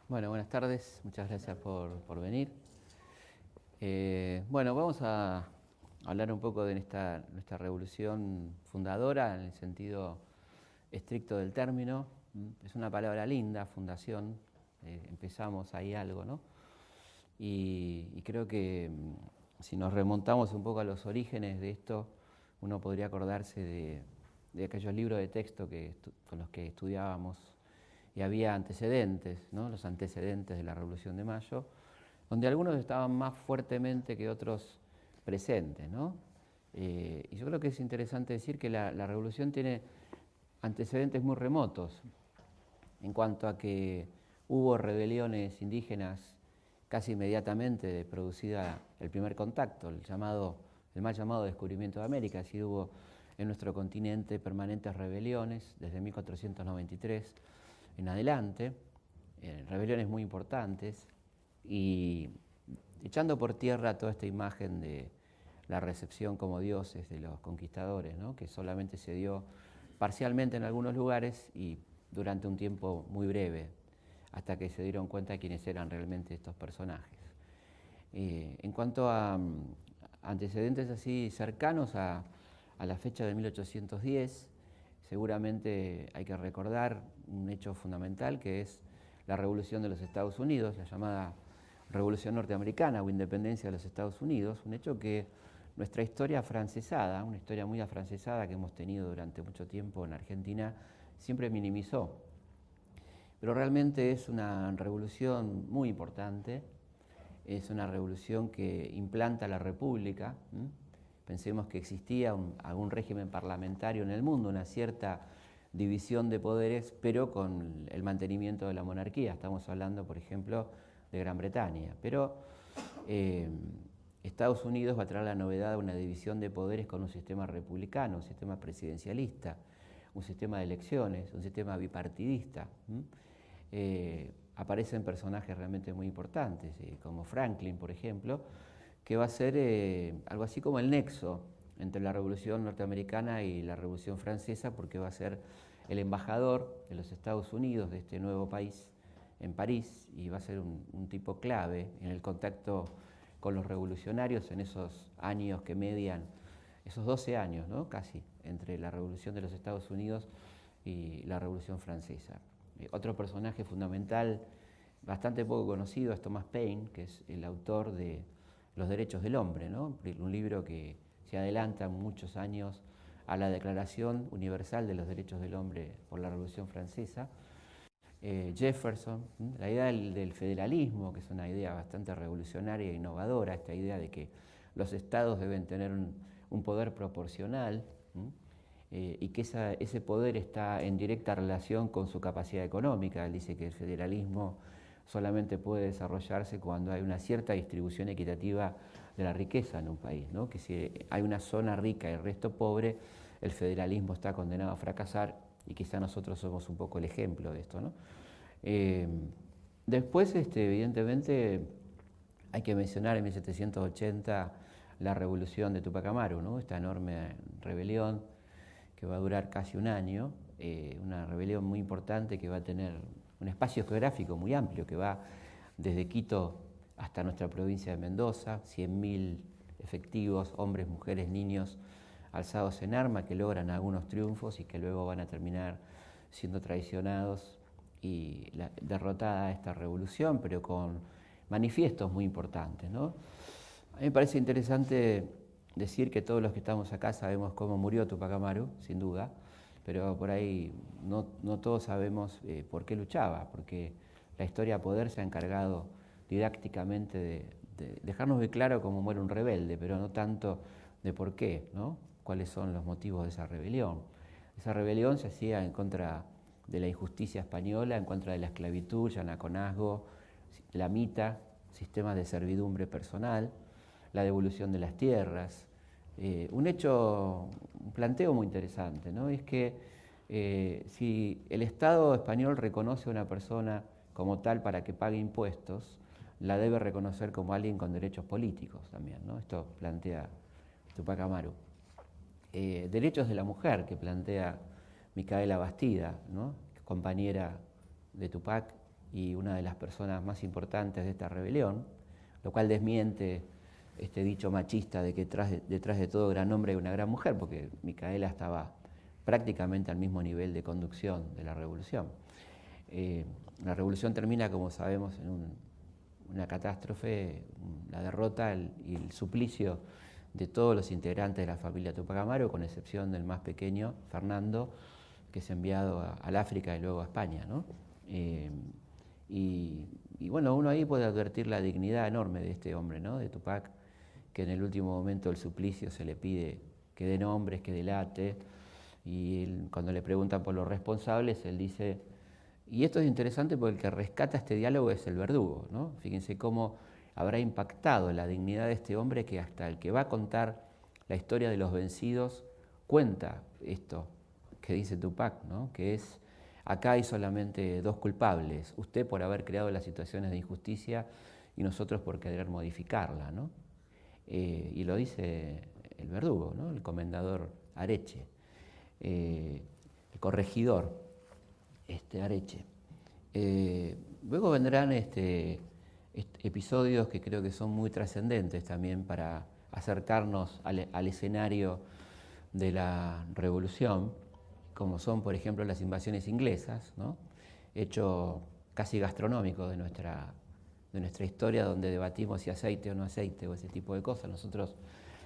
Bueno, buenas tardes, muchas gracias por venir. Bueno, vamos a hablar un poco de nuestra revolución fundadora en el sentido estricto del término. Es una palabra linda, fundación, empezamos ahí algo, ¿no? Y creo que si nos remontamos un poco a los orígenes de esto, uno podría acordarse de aquellos libros de texto con los que estudiábamos y había antecedentes, ¿no? Los antecedentes de la Revolución de Mayo, donde algunos estaban más fuertemente que otros presentes, ¿no? Y yo creo que es interesante decir que la Revolución tiene antecedentes muy remotos en cuanto a que hubo rebeliones indígenas casi inmediatamente de producida el primer contacto, el mal llamado descubrimiento de América. Así hubo en nuestro continente permanentes rebeliones desde 1493 en adelante, rebeliones muy importantes, y echando por tierra toda esta imagen de la recepción como dioses de los conquistadores, ¿no? Que solamente se dio parcialmente en algunos lugares y durante un tiempo muy breve, hasta que se dieron cuenta de quiénes eran realmente estos personajes. En cuanto a antecedentes así cercanos a la fecha de 1810, seguramente hay que recordar un hecho fundamental que es la Revolución de los Estados Unidos, la llamada Revolución Norteamericana o Independencia de los Estados Unidos, un hecho que nuestra historia afrancesada, una historia muy afrancesada que hemos tenido durante mucho tiempo en Argentina, siempre minimizó. Pero realmente es una revolución muy importante, es una revolución que implanta la república. Pensemos que existía algún régimen parlamentario en el mundo, una cierta división de poderes, pero con el mantenimiento de la monarquía. Estamos hablando, por ejemplo, de Gran Bretaña. Pero Estados Unidos va a traer la novedad de una división de poderes con un sistema republicano, un sistema presidencialista, un sistema de elecciones, un sistema bipartidista. Aparecen personajes realmente muy importantes, como Franklin, por ejemplo, que va a ser algo así como el nexo entre la Revolución Norteamericana y la Revolución Francesa, porque va a ser el embajador de los Estados Unidos de este nuevo país en París y va a ser un tipo clave en el contacto con los revolucionarios en esos años que median, esos 12 años, ¿no? Casi, entre la Revolución de los Estados Unidos y la Revolución Francesa. Otro personaje fundamental, bastante poco conocido, es Thomas Paine, que es el autor de Los Derechos del Hombre, ¿no? Un libro que se adelanta muchos años a la Declaración Universal de los Derechos del Hombre por la Revolución Francesa. Jefferson, la idea del federalismo, que es una idea bastante revolucionaria e innovadora, esta idea de que los estados deben tener un poder proporcional, y que ese poder está en directa relación con su capacidad económica. Él dice que el federalismo solamente puede desarrollarse cuando hay una cierta distribución equitativa de la riqueza en un país, ¿no? Que si hay una zona rica y el resto pobre, el federalismo está condenado a fracasar, y quizá nosotros somos un poco el ejemplo de esto, ¿no? Después, evidentemente, hay que mencionar en 1780 la revolución de Tupac Amaru, ¿no? Esta enorme rebelión que va a durar casi un año, una rebelión muy importante que va a tener un espacio geográfico muy amplio, que va desde Quito hasta nuestra provincia de Mendoza, 100.000 efectivos, hombres, mujeres, niños, alzados en arma, que logran algunos triunfos y que luego van a terminar siendo traicionados y derrotada esta revolución, pero con manifiestos muy importantes, ¿no? A mí me parece interesante decir que todos los que estamos acá sabemos cómo murió Tupac Amaru, sin duda, pero por ahí no todos sabemos por qué luchaba, porque la historia Poder se ha encargado didácticamente de dejarnos muy claro cómo muere un rebelde, pero no tanto de por qué, ¿no? Cuáles son los motivos de esa rebelión. Esa rebelión se hacía en contra de la injusticia española, en contra de la esclavitud, llanaconazgo, la mita, sistemas de servidumbre personal, la devolución de las tierras. Un planteo muy interesante, ¿no? Es que si el Estado español reconoce a una persona como tal para que pague impuestos, la debe reconocer como alguien con derechos políticos también, ¿no? Esto plantea Tupac Amaru. Derechos de la mujer, que plantea Micaela Bastida, ¿no? Compañera de Tupac, y una de las personas más importantes de esta rebelión, lo cual desmiente este dicho machista de que detrás de todo gran hombre hay una gran mujer, porque Micaela estaba prácticamente al mismo nivel de conducción de la revolución. La revolución termina, como sabemos, en una catástrofe, la derrota y el suplicio de todos los integrantes de la familia Tupac Amaru, con excepción del más pequeño, Fernando, que es enviado al África y luego a España, ¿no? Y bueno, uno ahí puede advertir la dignidad enorme de este hombre, ¿no? De Tupac, que en el último momento del suplicio se le pide que dé nombres, que delate, y él, cuando le preguntan por los responsables, él dice, y esto es interesante porque el que rescata este diálogo es el verdugo, ¿no? Fíjense cómo habrá impactado la dignidad de este hombre que hasta el que va a contar la historia de los vencidos cuenta esto que dice Tupac, ¿no? Que es, acá hay solamente dos culpables, usted por haber creado las situaciones de injusticia y nosotros por querer modificarla, ¿no? Y lo dice el verdugo, ¿no? El comendador Areche, el corregidor Areche. Luego vendrán episodios que creo que son muy trascendentes también para acercarnos al escenario de la revolución, como son, por ejemplo, las invasiones inglesas, ¿no? Hecho casi gastronómico de nuestra historia, donde debatimos si aceite o no aceite o ese tipo de cosas. Nosotros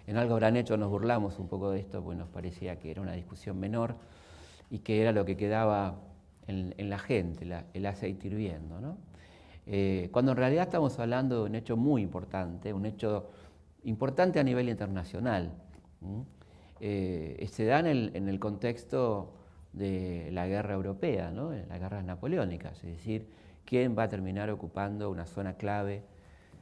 en Algo Habrán Hecho nos burlamos un poco de esto, porque nos parecía que era una discusión menor y que era lo que quedaba en la gente, el aceite hirviendo, ¿no? Cuando en realidad estamos hablando de un hecho muy importante, un hecho importante a nivel internacional. Se da en el contexto de la guerra europea, ¿no? En las guerras napoleónicas, es decir, quién va a terminar ocupando una zona clave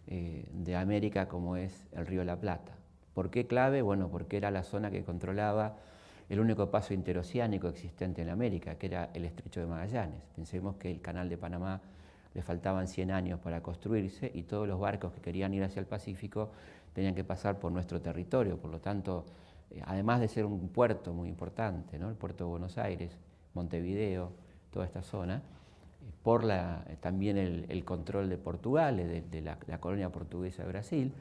de América como es el río de la Plata. ¿Por qué clave? Bueno, porque era la zona que controlaba el único paso interoceánico existente en América, que era el Estrecho de Magallanes. Pensemos que el Canal de Panamá le faltaban 100 años para construirse y todos los barcos que querían ir hacia el Pacífico tenían que pasar por nuestro territorio. Por lo tanto, además de ser un puerto muy importante, ¿no? El puerto de Buenos Aires, Montevideo, toda esta zona, por también el control de Portugal, de la colonia portuguesa de Brasil.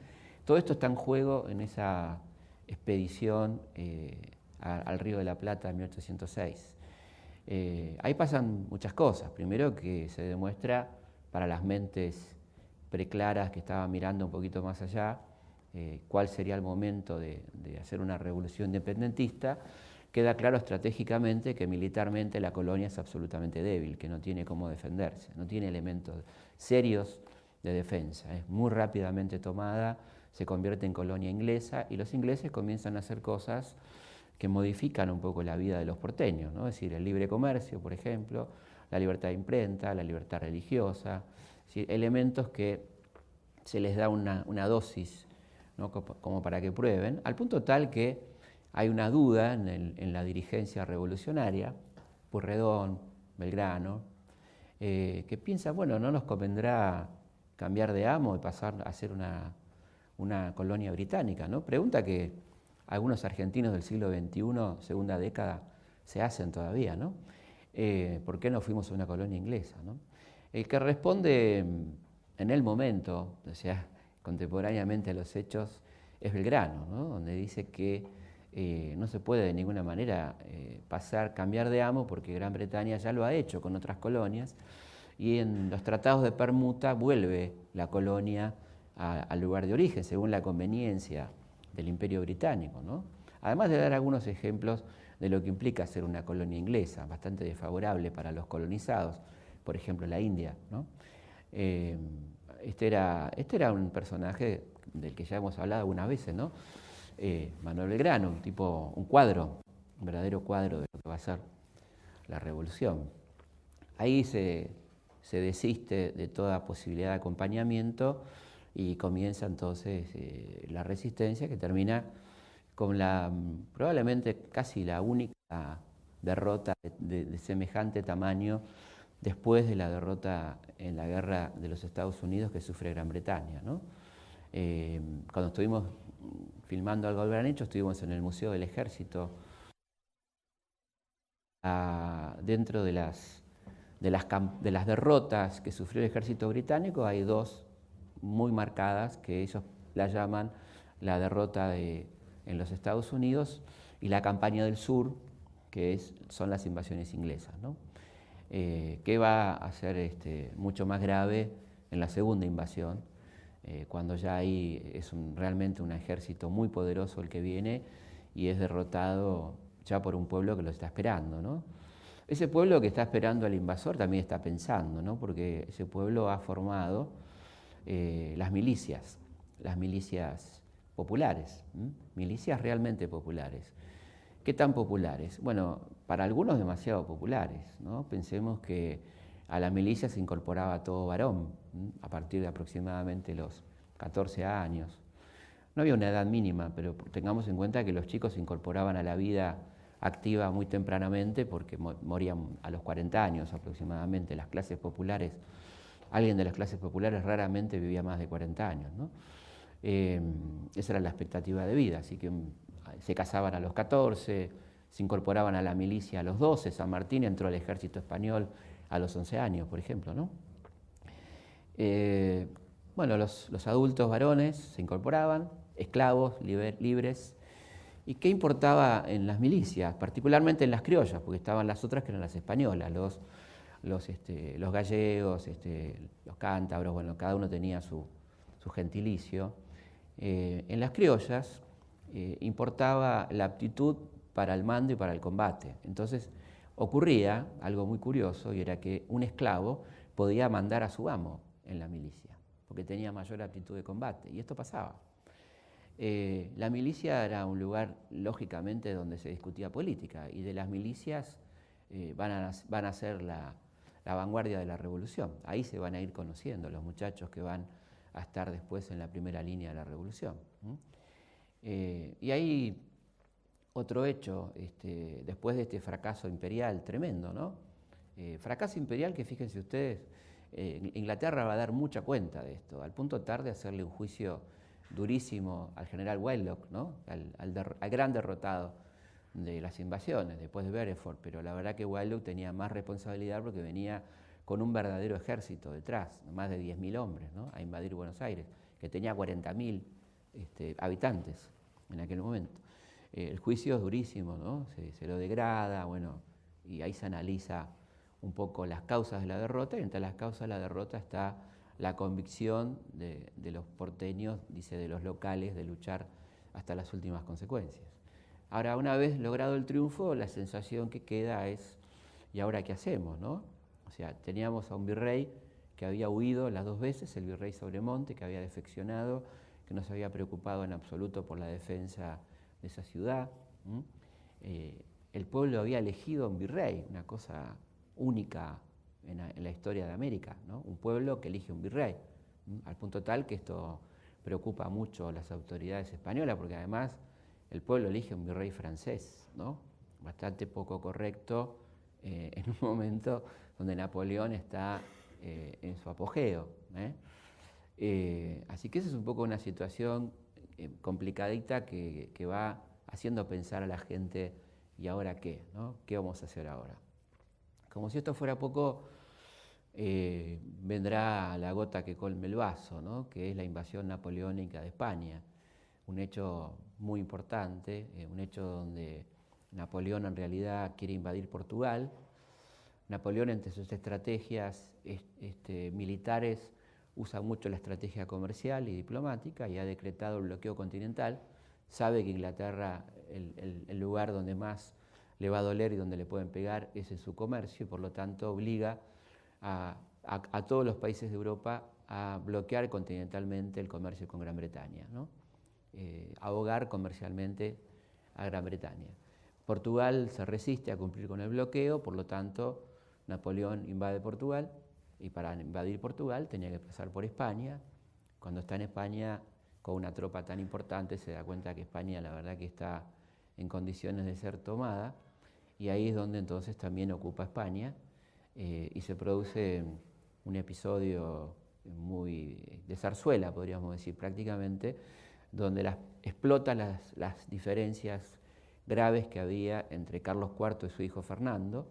Todo esto está en juego en esa expedición al Río de la Plata en 1806. Ahí pasan muchas cosas. Primero, que se demuestra para las mentes preclaras que estaban mirando un poquito más allá cuál sería el momento de hacer una revolución independentista. Queda claro estratégicamente que militarmente la colonia es absolutamente débil, que no tiene cómo defenderse, no tiene elementos serios de defensa. Es muy rápidamente tomada, se convierte en colonia inglesa y los ingleses comienzan a hacer cosas que modifican un poco la vida de los porteños, ¿no? Es decir, el libre comercio, por ejemplo, la libertad de imprenta, la libertad religiosa, es decir, elementos que se les da una dosis, ¿no? Como para que prueben, al punto tal que hay una duda en la dirigencia revolucionaria, Pueyrredón, Belgrano, que piensa, bueno, no nos convendrá cambiar de amo y pasar a ser una colonia británica, ¿no? Pregunta que algunos argentinos del siglo XXI, segunda década, se hacen todavía, ¿no? ¿Por qué no fuimos a una colonia inglesa, ¿no? El que responde en el momento, o sea, contemporáneamente a los hechos, es Belgrano, ¿no? Donde dice que no se puede de ninguna manera cambiar de amo porque Gran Bretaña ya lo ha hecho con otras colonias y en los tratados de permuta vuelve la colonia al lugar de origen según la conveniencia del Imperio Británico, ¿no? Además de dar algunos ejemplos de lo que implica ser una colonia inglesa, bastante desfavorable para los colonizados, por ejemplo la India, ¿no? Este era un personaje del que ya hemos hablado algunas veces, ¿no? Manuel Belgrano, un cuadro, un verdadero cuadro de lo que va a ser la revolución. Ahí se desiste de toda posibilidad de acompañamiento y comienza entonces la resistencia que termina con probablemente casi la única derrota de semejante tamaño después de la derrota en la guerra de los Estados Unidos que sufre Gran Bretaña, ¿no? Cuando estuvimos filmando Algo Habrán Hecho, estuvimos en el Museo del Ejército, dentro de de las derrotas que sufrió el ejército británico, hay dos muy marcadas que ellos la llaman la derrota en los Estados Unidos y la campaña del sur, que son las invasiones inglesas, ¿no? Que va a ser mucho más grave en la segunda invasión, cuando ya ahí es realmente un ejército muy poderoso el que viene y es derrotado ya por un pueblo que lo está esperando, ¿no? Ese pueblo que está esperando al invasor también está pensando, ¿no? Porque ese pueblo ha formado las milicias populares, milicias realmente populares. ¿Qué tan populares? Bueno, para algunos demasiado populares, ¿no? Pensemos que a la milicia se incorporaba todo varón, a partir de aproximadamente los 14 años. No había una edad mínima, pero tengamos en cuenta que los chicos se incorporaban a la vida activa muy tempranamente porque morían a los 40 años aproximadamente. Las clases populares, alguien de las clases populares raramente vivía más de 40 años, ¿no? Esa era la expectativa de vida, así que se casaban a los 14, se incorporaban a la milicia a los 12, San Martín entró al ejército español a los 11 años, por ejemplo, ¿no? Bueno, los adultos varones se incorporaban, esclavos, libres. ¿Y qué importaba en las milicias? Particularmente en las criollas, porque estaban las otras que eran las españolas, los gallegos, los cántabros, bueno, cada uno tenía su gentilicio. En las criollas importaba la aptitud para el mando y para el combate. Entonces ocurría algo muy curioso, y era que un esclavo podía mandar a su amo en la milicia, porque tenía mayor aptitud de combate, y esto pasaba. La milicia era un lugar, lógicamente, donde se discutía política, y de las milicias van a ser la vanguardia de la revolución. Ahí se van a ir conociendo los muchachos que van a estar después en la primera línea de la revolución. Y hay otro hecho, después de este fracaso imperial tremendo, ¿no? Fracaso imperial que, fíjense ustedes, Inglaterra va a dar mucha cuenta de esto, al punto tal de hacerle un juicio durísimo al general Wheelock, ¿no? al gran derrotado de las invasiones, después de Hereford, pero la verdad que Wheelock tenía más responsabilidad porque venía con un verdadero ejército detrás, más de 10.000 hombres, ¿no? A invadir Buenos Aires, que tenía 40.000 habitantes en aquel momento. El juicio es durísimo, ¿no? Se lo degrada, bueno, y ahí se analiza un poco las causas de la derrota, y entre las causas de la derrota está la convicción de los porteños, dice, de los locales, de luchar hasta las últimas consecuencias. Ahora, una vez logrado el triunfo, la sensación que queda es, ¿y ahora qué hacemos, no? O sea, teníamos a un virrey que había huido las dos veces, el virrey Sobremonte, que había defeccionado, que no se había preocupado en absoluto por la defensa de esa ciudad. El pueblo había elegido a un virrey, una cosa única en la historia de América, ¿no? Un pueblo que elige un virrey, al punto tal que esto preocupa mucho a las autoridades españolas, porque además el pueblo elige un virrey francés, ¿no? Bastante poco correcto en un momento donde Napoleón está en su apogeo. Así que esa es un poco una situación complicadita que va haciendo pensar a la gente, ¿y ahora qué, no? ¿Qué vamos a hacer ahora? Como si esto fuera poco, vendrá la gota que colme el vaso, ¿no? Que es la invasión napoleónica de España. Un hecho muy importante, un hecho donde Napoleón en realidad quiere invadir Portugal. Napoleón, entre sus estrategias militares, usa mucho la estrategia comercial y diplomática y ha decretado el bloqueo continental. Sabe que Inglaterra, el lugar donde más le va a doler y donde le pueden pegar es en su comercio, y por lo tanto obliga a todos los países de Europa a bloquear continentalmente el comercio con Gran Bretaña, ¿no? Ahogar comercialmente a Gran Bretaña. Portugal se resiste a cumplir con el bloqueo, por lo tanto Napoleón invade Portugal, y para invadir Portugal tenía que pasar por España. Cuando está en España con una tropa tan importante se da cuenta que España la verdad que está en condiciones de ser tomada, y ahí es donde entonces también ocupa España, y se produce un episodio muy de zarzuela, podríamos decir prácticamente, donde explota las diferencias graves que había entre Carlos IV y su hijo Fernando.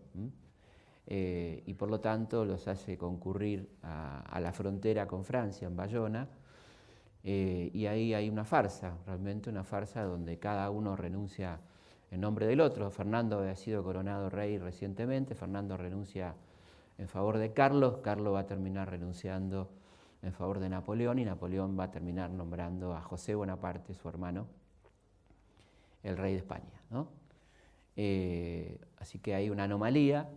y por lo tanto los hace concurrir a la frontera con Francia, en Bayona, y ahí hay una farsa, realmente una farsa donde cada uno renuncia en nombre del otro. Fernando había sido coronado rey recientemente, Fernando renuncia en favor de Carlos, Carlos va a terminar renunciando en favor de Napoleón y Napoleón va a terminar nombrando a José Bonaparte, su hermano, el rey de España, ¿no? Así que hay una anomalía,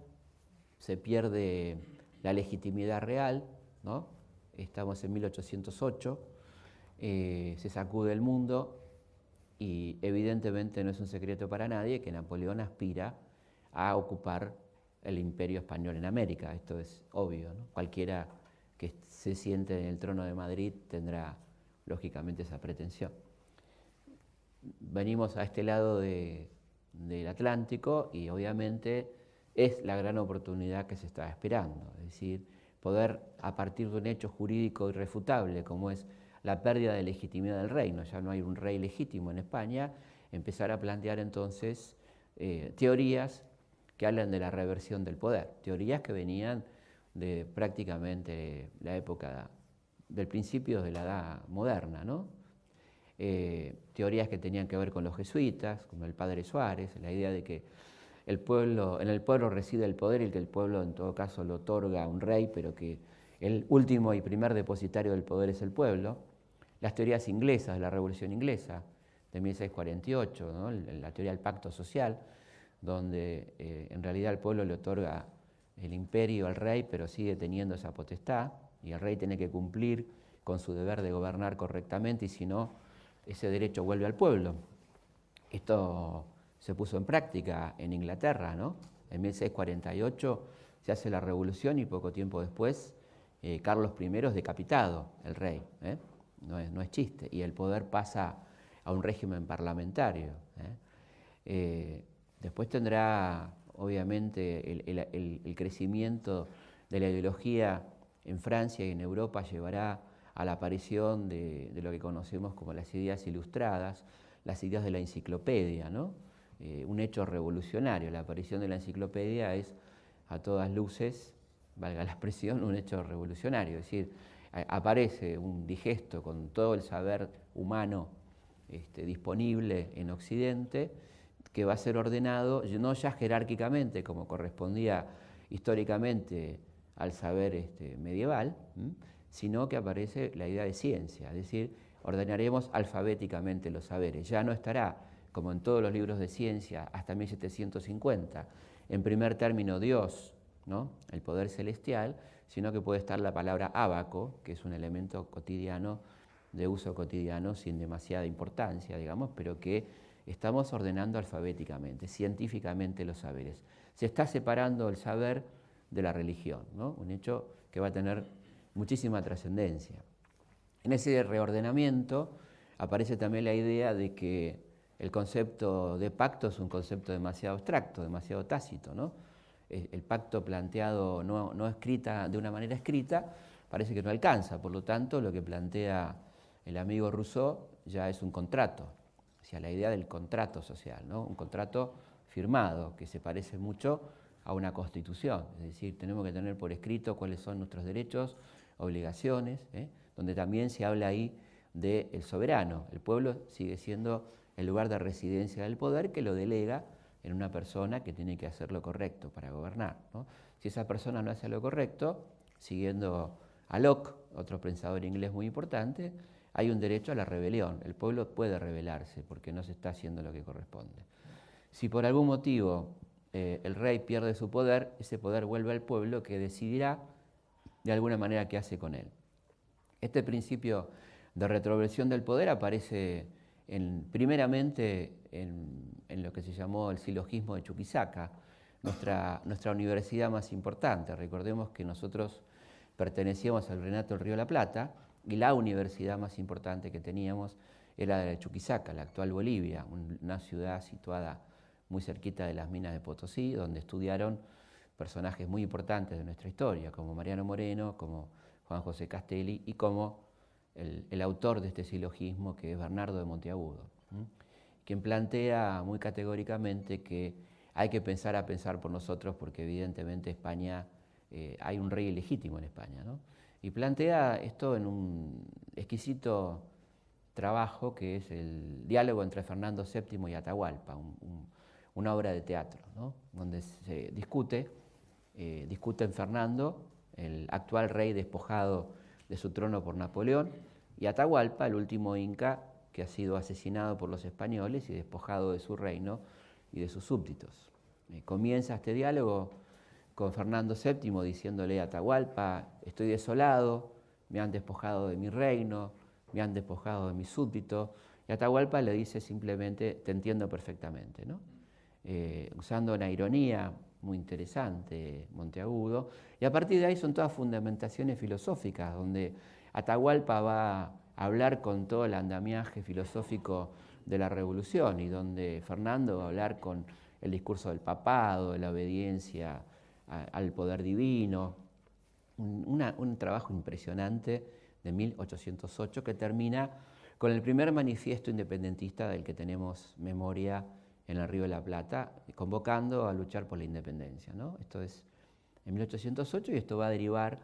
se pierde la legitimidad real, ¿no? Estamos en 1808, se sacude el mundo y evidentemente no es un secreto para nadie que Napoleón aspira a ocupar el imperio español en América. Esto es obvio, ¿no? Cualquiera que se siente en el trono de Madrid tendrá lógicamente esa pretensión. Venimos a este lado del Atlántico y obviamente es la gran oportunidad que se está esperando, es decir, poder a partir de un hecho jurídico irrefutable como es la pérdida de legitimidad del reino, ya no hay un rey legítimo en España, empezar a plantear entonces teorías que hablan de la reversión del poder, teorías que venían de prácticamente la época del principio de la Edad Moderna, ¿no? Teorías que tenían que ver con los jesuitas, como el padre Suárez, la idea de que en el pueblo reside el poder y que el pueblo en todo caso lo otorga a un rey, pero que el último y primer depositario del poder es el pueblo. Las teorías inglesas de la Revolución Inglesa de 1648, ¿no? La teoría del pacto social, donde en realidad el pueblo le otorga el imperio al rey, pero sigue teniendo esa potestad, y el rey tiene que cumplir con su deber de gobernar correctamente, y si no, ese derecho vuelve al pueblo. Esto se puso en práctica en Inglaterra, ¿no? En 1648 se hace la revolución y poco tiempo después Carlos I es decapitado, el rey, ¿eh? No es chiste, y el poder pasa a un régimen parlamentario, ¿eh? Después tendrá, obviamente, el crecimiento de la ideología en Francia y en Europa llevará a la aparición de lo que conocemos como las ideas ilustradas, las ideas de la enciclopedia, ¿no? Un hecho revolucionario. La aparición de la enciclopedia es, a todas luces, valga la expresión, un hecho revolucionario. Es decir, aparece un digesto con todo el saber humano disponible en Occidente, que va a ser ordenado, no ya jerárquicamente, como correspondía históricamente al saber medieval, sino que aparece la idea de ciencia, es decir, ordenaremos alfabéticamente los saberes. Ya no estará, como en todos los libros de ciencia, hasta 1750, en primer término Dios, ¿no? El poder celestial, sino que puede estar la palabra ábaco, que es un elemento cotidiano, de uso cotidiano, sin demasiada importancia, digamos, pero que estamos ordenando alfabéticamente, científicamente los saberes. Se está separando el saber de la religión, ¿no? Un hecho que va a tener muchísima trascendencia. En ese reordenamiento aparece también la idea de que el concepto de pacto es un concepto demasiado abstracto, demasiado tácito, ¿no? El pacto planteado no escrita de una manera escrita parece que no alcanza, por lo tanto lo que plantea el amigo Rousseau ya es un contrato, o sea, la idea del contrato social, ¿no? Un contrato firmado que se parece mucho a una constitución, es decir, tenemos que tener por escrito cuáles son nuestros derechos, obligaciones, donde también se habla ahí del soberano. El pueblo sigue siendo el lugar de residencia del poder que lo delega en una persona que tiene que hacer lo correcto para gobernar, ¿no? Si esa persona no hace lo correcto, siguiendo a Locke, otro pensador inglés muy importante, hay un derecho a la rebelión. El pueblo puede rebelarse porque no se está haciendo lo que corresponde. Si por algún motivo el rey pierde su poder, ese poder vuelve al pueblo que decidirá de alguna manera qué hace con él. Este principio de retroversión del poder aparece primeramente en lo que se llamó el silogismo de Chuquisaca, nuestra universidad más importante. Recordemos que nosotros pertenecíamos al Renato del Río de la Plata y la universidad más importante que teníamos era la de Chuquisaca, la actual Bolivia, una ciudad situada muy cerquita de las minas de Potosí, donde estudiaron personajes muy importantes de nuestra historia, como Mariano Moreno, como Juan José Castelli y como el autor de este silogismo, que es Bernardo de Monteagudo, quien plantea muy categóricamente que hay que pensar por nosotros porque evidentemente España, hay un rey ilegítimo en España, ¿no? Y plantea esto en un exquisito trabajo que es el diálogo entre Fernando VII y Atahualpa, una obra de teatro, ¿no? Donde se discuten Fernando, el actual rey despojado de su trono por Napoleón, y Atahualpa, el último inca que ha sido asesinado por los españoles y despojado de su reino y de sus súbditos. Comienza este diálogo con Fernando VII diciéndole a Atahualpa: estoy desolado, me han despojado de mi reino, me han despojado de mis súbditos, y Atahualpa le dice simplemente: te entiendo perfectamente, ¿no? Usando una ironía muy interesante, Monteagudo, y a partir de ahí son todas fundamentaciones filosóficas, donde Atahualpa va a hablar con todo el andamiaje filosófico de la revolución y donde Fernando va a hablar con el discurso del papado, de la obediencia al poder divino, un trabajo impresionante de 1808 que termina con el primer manifiesto independentista del que tenemos memoria en el Río de la Plata, convocando a luchar por la independencia, ¿no? Esto es en 1808 y esto va a derivar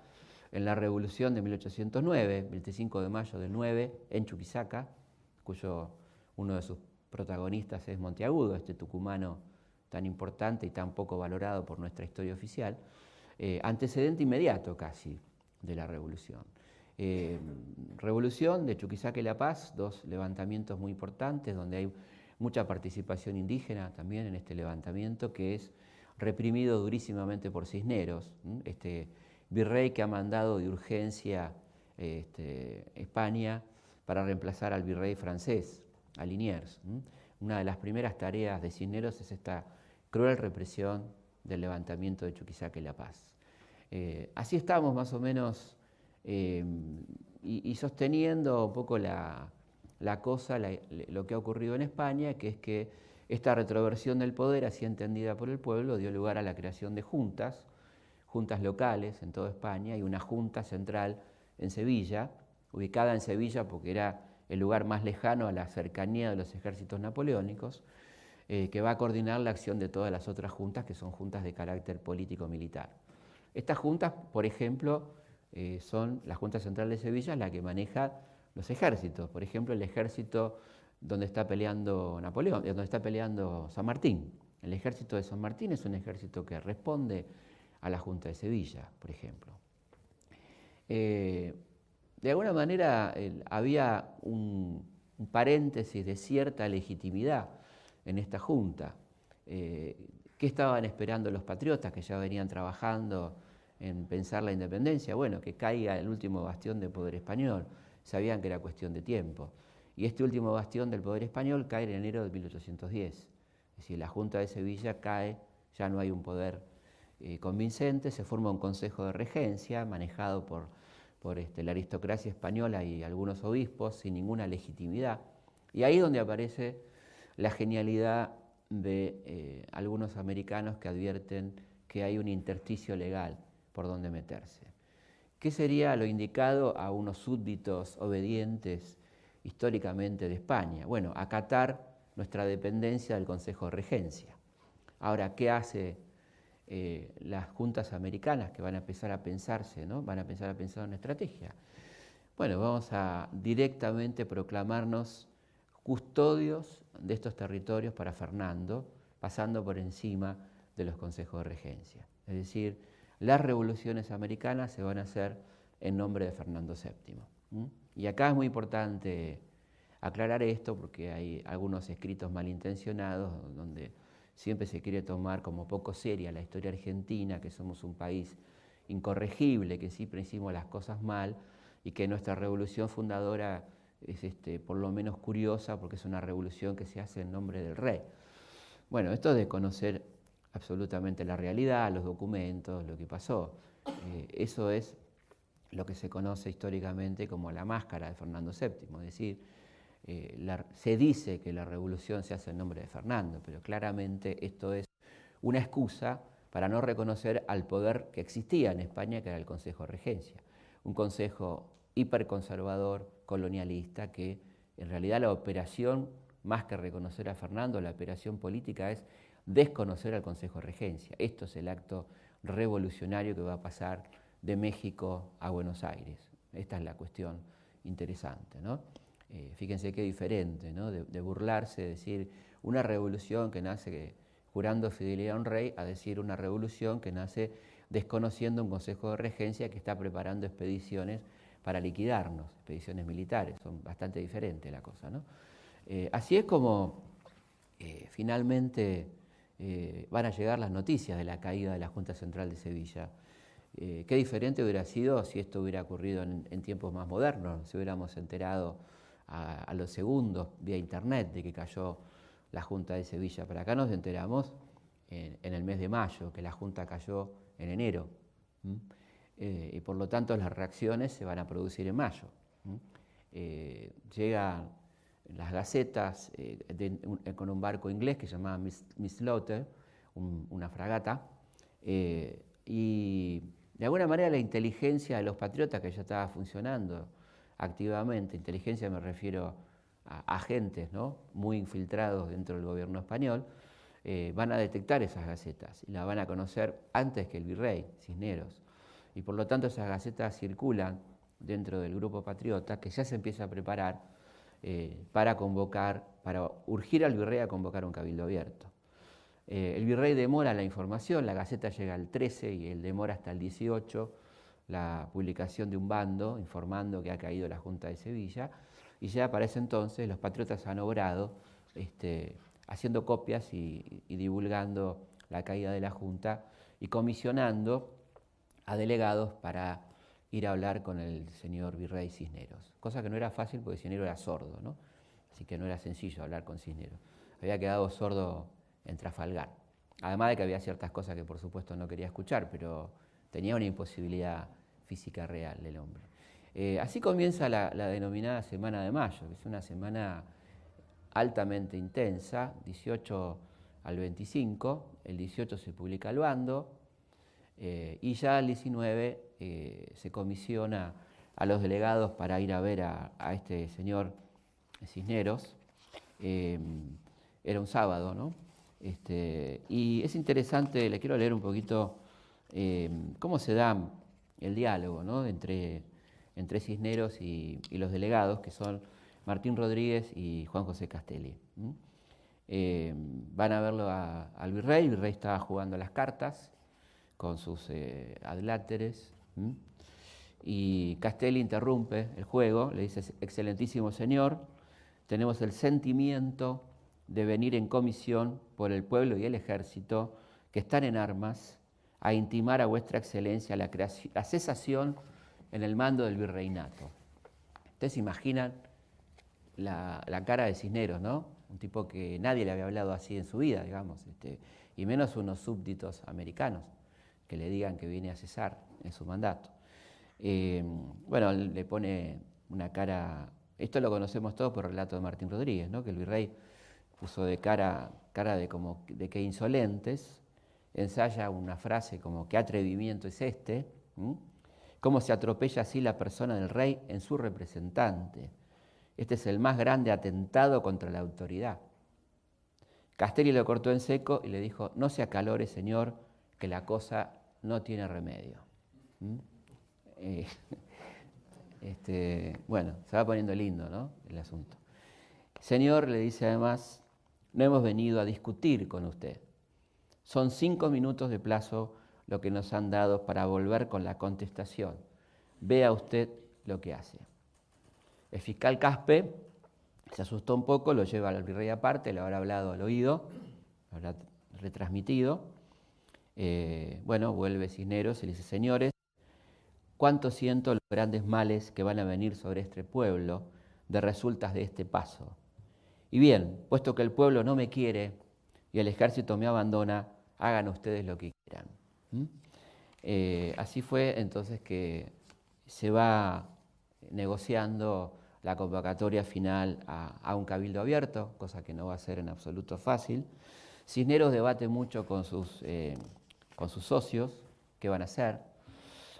en la Revolución de 1809, 25 de mayo del 9, en Chuquisaca, cuyo uno de sus protagonistas es Monteagudo, este tucumano tan importante y tan poco valorado por nuestra historia oficial, antecedente inmediato casi de la Revolución. Revolución de Chuquisaca y La Paz, dos levantamientos muy importantes donde hay mucha participación indígena también en este levantamiento, que es reprimido durísimamente por Cisneros, este virrey que ha mandado de urgencia España para reemplazar al virrey francés, a Liniers. Una de las primeras tareas de Cisneros es esta cruel represión del levantamiento de Chuquisaca y La Paz. Así estamos más o menos y sosteniendo un poco la cosa, lo que ha ocurrido en España, que es que esta retroversión del poder, así entendida por el pueblo, dio lugar a la creación de juntas locales en toda España y una junta central en Sevilla, ubicada en Sevilla porque era el lugar más lejano a la cercanía de los ejércitos napoleónicos, que va a coordinar la acción de todas las otras juntas, que son juntas de carácter político-militar. Estas juntas, por ejemplo, son la Junta Central de Sevilla, la que maneja los ejércitos. Por ejemplo, el ejército donde está peleando Napoleón, donde está peleando San Martín. El ejército de San Martín es un ejército que responde a la Junta de Sevilla, por ejemplo. De alguna manera había un paréntesis de cierta legitimidad en esta Junta. ¿Qué estaban esperando los patriotas que ya venían trabajando en pensar la independencia? Bueno, que caiga el último bastión del poder español. Sabían que era cuestión de tiempo. Y este último bastión del poder español cae en enero de 1810. Es decir, la Junta de Sevilla cae, ya no hay un poder convincente, se forma un consejo de regencia manejado por la aristocracia española y algunos obispos sin ninguna legitimidad. Y ahí es donde aparece la genialidad de algunos americanos que advierten que hay un intersticio legal por donde meterse. ¿Qué sería lo indicado a unos súbditos obedientes históricamente de España? Bueno, acatar nuestra dependencia del Consejo de Regencia. Ahora, ¿qué hace las juntas americanas que van a empezar a pensarse, ¿no? Van a empezar a pensar en una estrategia? Bueno, vamos a directamente proclamarnos custodios de estos territorios para Fernando, pasando por encima de los consejos de regencia. Es decir, las revoluciones americanas se van a hacer en nombre de Fernando VII. Y acá es muy importante aclarar esto porque hay algunos escritos malintencionados donde siempre se quiere tomar como poco seria la historia argentina, que somos un país incorregible, que siempre hicimos las cosas mal y que nuestra revolución fundadora es por lo menos curiosa porque es una revolución que se hace en nombre del rey. Bueno, esto es de conocer absolutamente la realidad, los documentos, lo que pasó. Eso es lo que se conoce históricamente como la máscara de Fernando VII, es decir, se dice que la revolución se hace en nombre de Fernando, pero claramente esto es una excusa para no reconocer al poder que existía en España, que era el Consejo de Regencia, un consejo hiperconservador, colonialista, que en realidad la operación, más que reconocer a Fernando, la operación política es desconocer al Consejo de Regencia. Esto es el acto revolucionario que va a pasar de México a Buenos Aires. Esta es la cuestión interesante, ¿no? Fíjense qué diferente, ¿no? De burlarse, de decir una revolución que nace jurando fidelidad a un rey, a decir una revolución que nace desconociendo un Consejo de Regencia que está preparando expediciones para liquidarnos, expediciones militares. Son bastante diferentes la cosa, ¿no? Así es como finalmente van a llegar las noticias de la caída de la Junta Central de Sevilla. Qué diferente hubiera sido si esto hubiera ocurrido en tiempos más modernos, si hubiéramos enterado a los segundos vía internet de que cayó la Junta de Sevilla. Para acá nos enteramos en el mes de mayo, que la Junta cayó en enero. Y por lo tanto las reacciones se van a producir en mayo. Llegan las gacetas con un barco inglés que se llamaba Miss Slaughter, una fragata, y de alguna manera la inteligencia de los patriotas, que ya estaba funcionando activamente, inteligencia me refiero a agentes, ¿no?, muy infiltrados dentro del gobierno español, van a detectar esas gacetas y las van a conocer antes que el virrey Cisneros. Y por lo tanto esas gacetas circulan dentro del grupo patriota, que ya se empieza a preparar para urgir al virrey a convocar un cabildo abierto. El virrey demora la información, la Gaceta llega al 13 y él demora hasta el 18 la publicación de un bando informando que ha caído la Junta de Sevilla, y ya para ese entonces los patriotas han obrado haciendo copias y divulgando la caída de la Junta y comisionando a delegados para ir a hablar con el señor virrey Cisneros, cosa que no era fácil porque Cisneros era sordo, ¿no? Así que no era sencillo hablar con Cisneros. Había quedado sordo en Trafalgar, además de que había ciertas cosas que por supuesto no quería escuchar, pero tenía una imposibilidad física real del hombre. Así comienza la denominada Semana de Mayo, que es una semana altamente intensa, 18 al 25, el 18 se publica el bando, y ya el 19 se comisiona a los delegados para ir a ver a este señor Cisneros. Era un sábado, ¿no? Y es interesante, le quiero leer un poquito cómo se da el diálogo, ¿no?, entre Cisneros y los delegados, que son Martín Rodríguez y Juan José Castelli. Van a verlo al virrey, el virrey está jugando las cartas con sus adláteres, y Castelli interrumpe el juego, le dice: excelentísimo señor, tenemos el sentimiento de venir en comisión por el pueblo y el ejército que están en armas a intimar a vuestra excelencia la cesación en el mando del virreinato. Ustedes se imaginan la cara de Cisneros, ¿no? Un tipo que nadie le había hablado así en su vida, digamos, y menos unos súbditos americanos que le digan que viene a cesar en su mandato. Bueno, le pone una cara, esto lo conocemos todos por el relato de Martín Rodríguez, ¿no?, que el virrey puso de cara de que insolentes, ensaya una frase como: ¿qué atrevimiento es este? ¿Cómo se atropella así la persona del rey en su representante? Este es el más grande atentado contra la autoridad. Castelli lo cortó en seco y le dijo: no se acalore, señor, que la cosa no tiene remedio. Bueno, se va poniendo lindo, ¿no?, el asunto. Señor, le dice además, no hemos venido a discutir con usted. Son 5 minutos de plazo lo que nos han dado para volver con la contestación. Vea usted lo que hace. El fiscal Caspe se asustó un poco, lo lleva al virrey aparte, le habrá hablado al oído, lo habrá retransmitido. Bueno, vuelve Cisneros y le dice: señores, cuánto siento los grandes males que van a venir sobre este pueblo de resultas de este paso. Y bien, puesto que el pueblo no me quiere y el ejército me abandona, hagan ustedes lo que quieran. Así fue entonces que se va negociando la convocatoria final a un cabildo abierto, cosa que no va a ser en absoluto fácil. Cisneros debate mucho con sus socios qué van a hacer.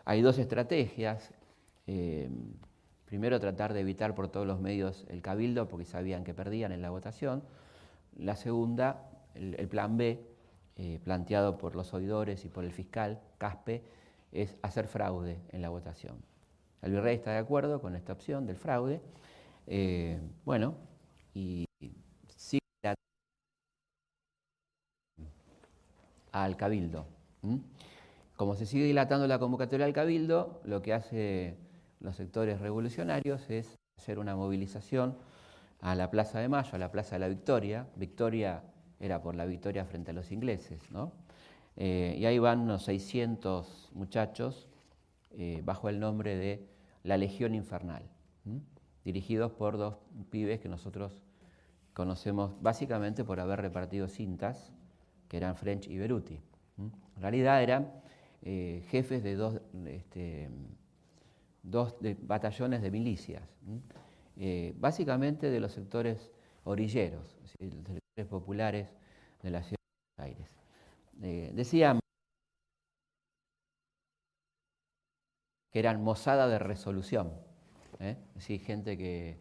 Hay 2 estrategias. Primero, tratar de evitar por todos los medios el cabildo, porque sabían que perdían en la votación. La segunda, el plan B, planteado por los oidores y por el fiscal Caspe es hacer fraude en la votación. El virrey está de acuerdo con esta opción del fraude. Bueno, y sigue al cabildo. Como se sigue dilatando la convocatoria al cabildo, lo que hace los sectores revolucionarios es hacer una movilización a la Plaza de Mayo, a la Plaza de la Victoria. Victoria era por la victoria frente a los ingleses, ¿no? Y ahí van unos 600 muchachos bajo el nombre de la Legión Infernal, dirigidos por dos pibes que nosotros conocemos básicamente por haber repartido cintas, que eran French y Beruti. En realidad eran jefes de dos batallones de milicias, básicamente de los sectores orilleros, de los sectores populares de la ciudad de Buenos Aires. Decían que eran mozada de resolución, es decir, gente que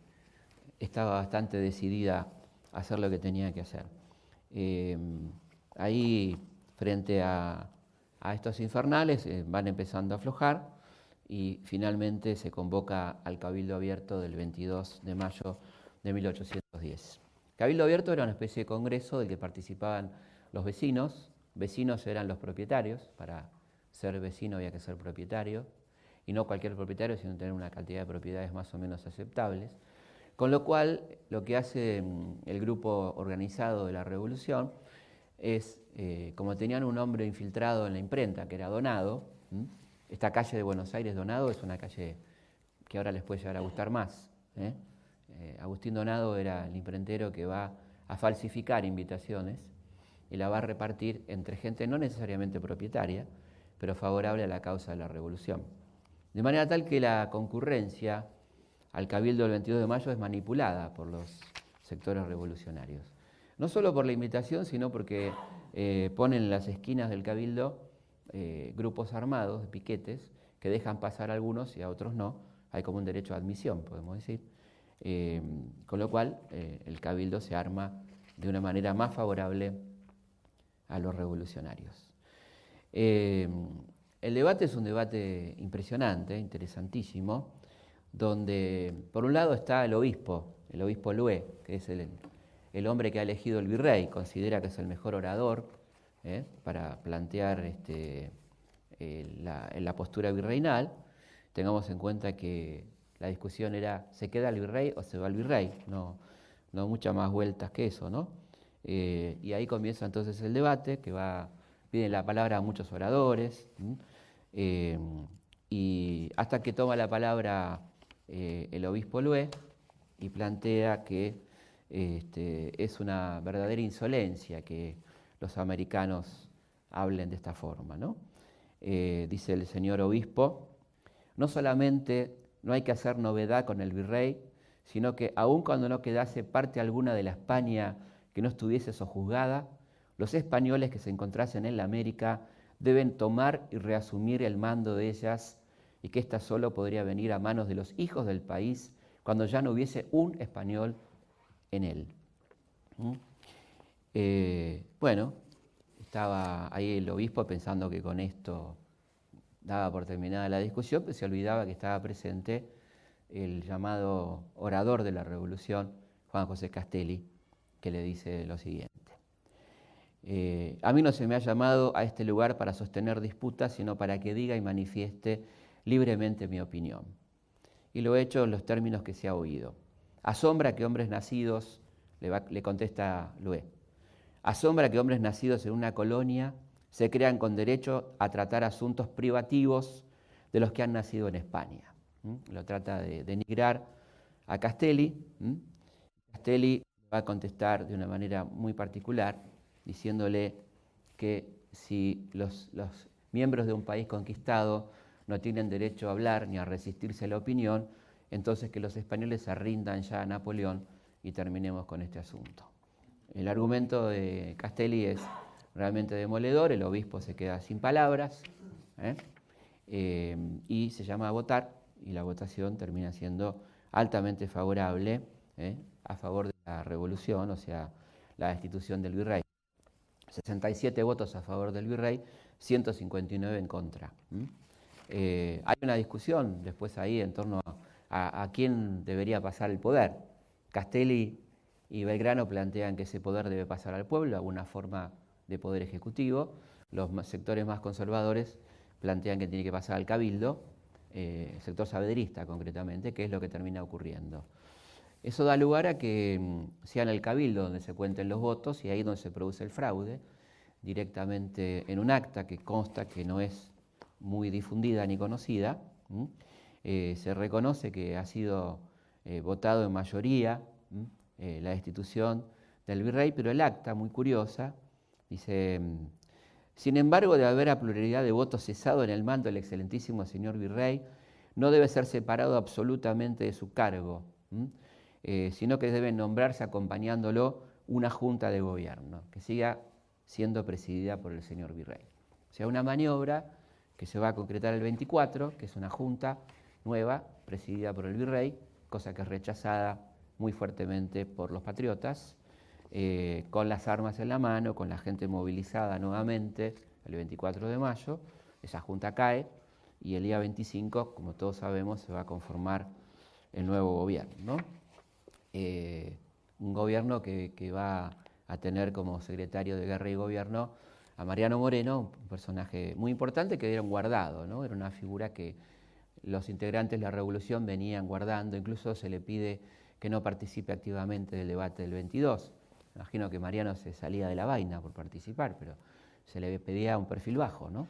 estaba bastante decidida a hacer lo que tenía que hacer. Ahí, frente a estos infernales, van empezando a aflojar y finalmente se convoca al Cabildo Abierto del 22 de mayo de 1810. Cabildo Abierto era una especie de congreso del que participaban los vecinos. Vecinos eran los propietarios. Para ser vecino había que ser propietario, y no cualquier propietario, sino tener una cantidad de propiedades más o menos aceptables. Con lo cual, lo que hace el grupo organizado de la Revolución es, como tenían un hombre infiltrado en la imprenta, que era Donado, esta calle de Buenos Aires, Donado, es una calle que ahora les puede llegar a gustar más. Agustín Donado era el imprentero que va a falsificar invitaciones y la va a repartir entre gente no necesariamente propietaria, pero favorable a la causa de la Revolución. De manera tal que la concurrencia al Cabildo del 22 de mayo es manipulada por los sectores revolucionarios. No solo por la invitación, sino porque ponen en las esquinas del Cabildo grupos armados, de piquetes, que dejan pasar a algunos y a otros no. Hay como un derecho a admisión, podemos decir. Con lo cual, el Cabildo se arma de una manera más favorable a los revolucionarios. El debate es un debate impresionante, interesantísimo, donde por un lado está el obispo Lué, que es el hombre que ha elegido el virrey, considera que es el mejor orador para plantear la postura virreinal. Tengamos en cuenta que la discusión era, ¿se queda el virrey o se va el virrey? No muchas más vueltas que eso, ¿no? Y ahí comienza entonces el debate, que piden la palabra a muchos oradores, y hasta que toma la palabra el obispo Lué y plantea que es una verdadera insolencia que los americanos hablen de esta forma, ¿no? Dice el señor obispo: no solamente no hay que hacer novedad con el virrey, sino que aun cuando no quedase parte alguna de la España que no estuviese sojuzgada, los españoles que se encontrasen en la América deben tomar y reasumir el mando de ellas, y que ésta solo podría venir a manos de los hijos del país cuando ya no hubiese un español en él. Bueno, estaba ahí el obispo pensando que con esto daba por terminada la discusión, pero se olvidaba que estaba presente el llamado orador de la Revolución, Juan José Castelli, que le dice lo siguiente: a mí no se me ha llamado a este lugar para sostener disputas, sino para que diga y manifieste libremente mi opinión. Y lo he hecho en los términos que se ha oído. Asombra que hombres nacidos, le contesta Lué, asombra que hombres nacidos en una colonia se crean con derecho a tratar asuntos privativos de los que han nacido en España. Lo trata de denigrar a Castelli. Castelli va a contestar de una manera muy particular, diciéndole que si los miembros de un país conquistado no tienen derecho a hablar ni a resistirse a la opinión, entonces que los españoles se rindan ya a Napoleón y terminemos con este asunto. El argumento de Castelli es realmente demoledor, el obispo se queda sin palabras y se llama a votar, y la votación termina siendo altamente favorable a favor de la revolución, o sea, la destitución del virrey. 67 votos a favor del virrey, 159 en contra. Hay una discusión después ahí en torno a quién debería pasar el poder. Castelli y Belgrano plantean que ese poder debe pasar al pueblo, alguna forma de poder ejecutivo. Los sectores más conservadores plantean que tiene que pasar al cabildo, el sector saavedrista concretamente, que es lo que termina ocurriendo. Eso da lugar a que sea en el cabildo donde se cuenten los votos y ahí donde se produce el fraude, directamente en un acta que consta que no es muy difundida ni conocida. Se reconoce que ha sido votado en mayoría la destitución del virrey, pero el acta, muy curiosa, dice: sin embargo, de haber a pluralidad de votos cesado en el mando del excelentísimo señor virrey, no debe ser separado absolutamente de su cargo, sino que debe nombrarse acompañándolo una junta de gobierno, que siga siendo presidida por el señor virrey. O sea, una maniobra que se va a concretar el 24, que es una junta nueva, presidida por el virrey, cosa que es rechazada muy fuertemente por los patriotas, con las armas en la mano, con la gente movilizada nuevamente el 24 de mayo, esa junta cae y el día 25, como todos sabemos, se va a conformar el nuevo gobierno, ¿no? Un gobierno que va a tener como secretario de Guerra y Gobierno a Mariano Moreno, un personaje muy importante que dieron guardado, ¿no? Era una figura que los integrantes de la revolución venían guardando, incluso se le pide que no participe activamente del debate del 22. Imagino que Mariano se salía de la vaina por participar, pero se le pedía un perfil bajo, ¿no?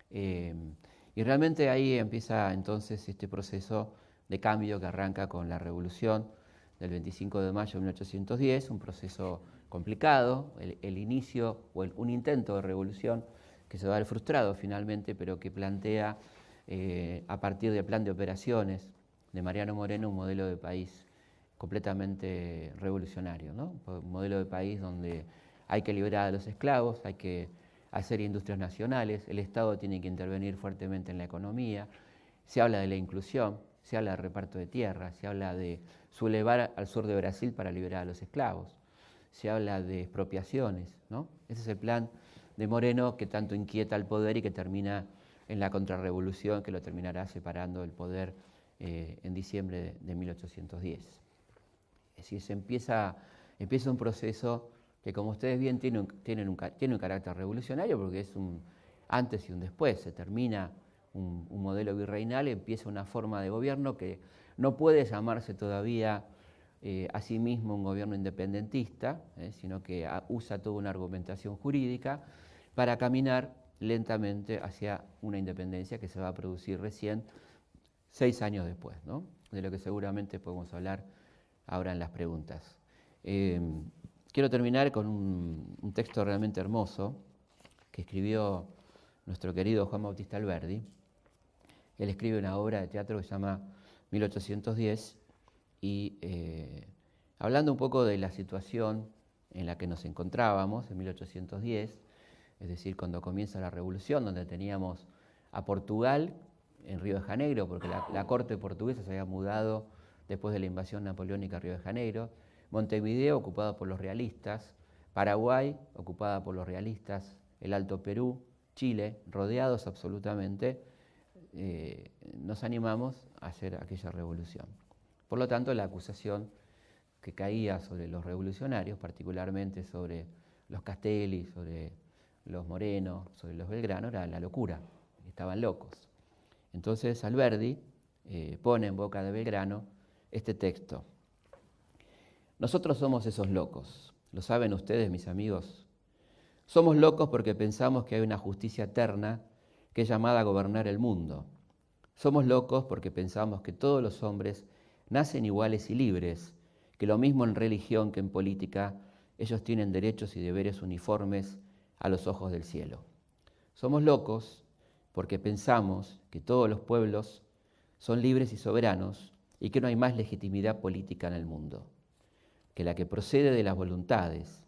Y realmente ahí empieza entonces este proceso de cambio que arranca con la revolución del 25 de mayo de 1810, un proceso complicado, el inicio o un intento de revolución que se va a ver frustrado finalmente, pero que plantea a partir del plan de operaciones de Mariano Moreno un modelo de país completamente revolucionario, ¿no? Un modelo de país donde hay que liberar a los esclavos, hay que hacer industrias nacionales, el Estado tiene que intervenir fuertemente en la economía, se habla de la inclusión, se habla de reparto de tierras, se habla de sublevar al sur de Brasil para liberar a los esclavos, se habla de expropiaciones, ¿no? Ese es el plan de Moreno que tanto inquieta al poder y que termina en la contrarrevolución que lo terminará separando del poder en diciembre de 1810. Es decir, empieza un proceso que, como ustedes bien, tiene un carácter revolucionario porque es un antes y un después. Se termina un modelo virreinal, empieza una forma de gobierno que no puede llamarse todavía a sí mismo un gobierno independentista, sino que usa toda una argumentación jurídica para caminar lentamente hacia una independencia que se va a producir recién 6 años después, ¿no? De lo que seguramente podemos hablar ahora en las preguntas. Quiero terminar con un texto realmente hermoso que escribió nuestro querido Juan Bautista Alberdi. Él escribe una obra de teatro que se llama 1810 y hablando un poco de la situación en la que nos encontrábamos en 1810, es decir, cuando comienza la revolución, donde teníamos a Portugal en Río de Janeiro, porque la corte portuguesa se había mudado después de la invasión napoleónica a Río de Janeiro, Montevideo ocupada por los realistas, Paraguay ocupada por los realistas, el Alto Perú, Chile, rodeados absolutamente, nos animamos a hacer aquella revolución. Por lo tanto, la acusación que caía sobre los revolucionarios, particularmente sobre los Castelli, sobre los Moreno, sobre los Belgrano, era la locura, estaban locos. Entonces Alberdi pone en boca de Belgrano este texto. Nosotros somos esos locos, ¿lo saben ustedes, mis amigos? Somos locos porque pensamos que hay una justicia eterna que es llamada a gobernar el mundo. Somos locos porque pensamos que todos los hombres nacen iguales y libres, que lo mismo en religión que en política, ellos tienen derechos y deberes uniformes a los ojos del cielo. Somos locos porque pensamos que todos los pueblos son libres y soberanos y que no hay más legitimidad política en el mundo que la que procede de las voluntades.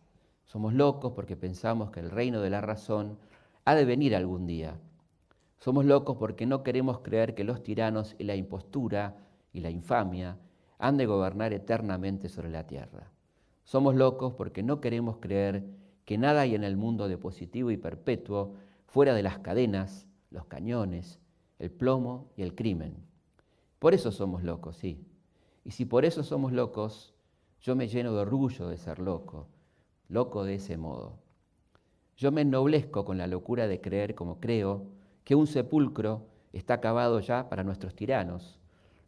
Somos locos porque pensamos que el reino de la razón ha de venir algún día. Somos locos porque no queremos creer que los tiranos y la impostura y la infamia han de gobernar eternamente sobre la tierra. Somos locos porque no queremos creer que nada hay en el mundo de positivo y perpetuo fuera de las cadenas, los cañones, el plomo y el crimen. Por eso somos locos, sí. Y si por eso somos locos, yo me lleno de orgullo de ser loco, loco de ese modo. Yo me ennoblezco con la locura de creer, como creo, que un sepulcro está cavado ya para nuestros tiranos,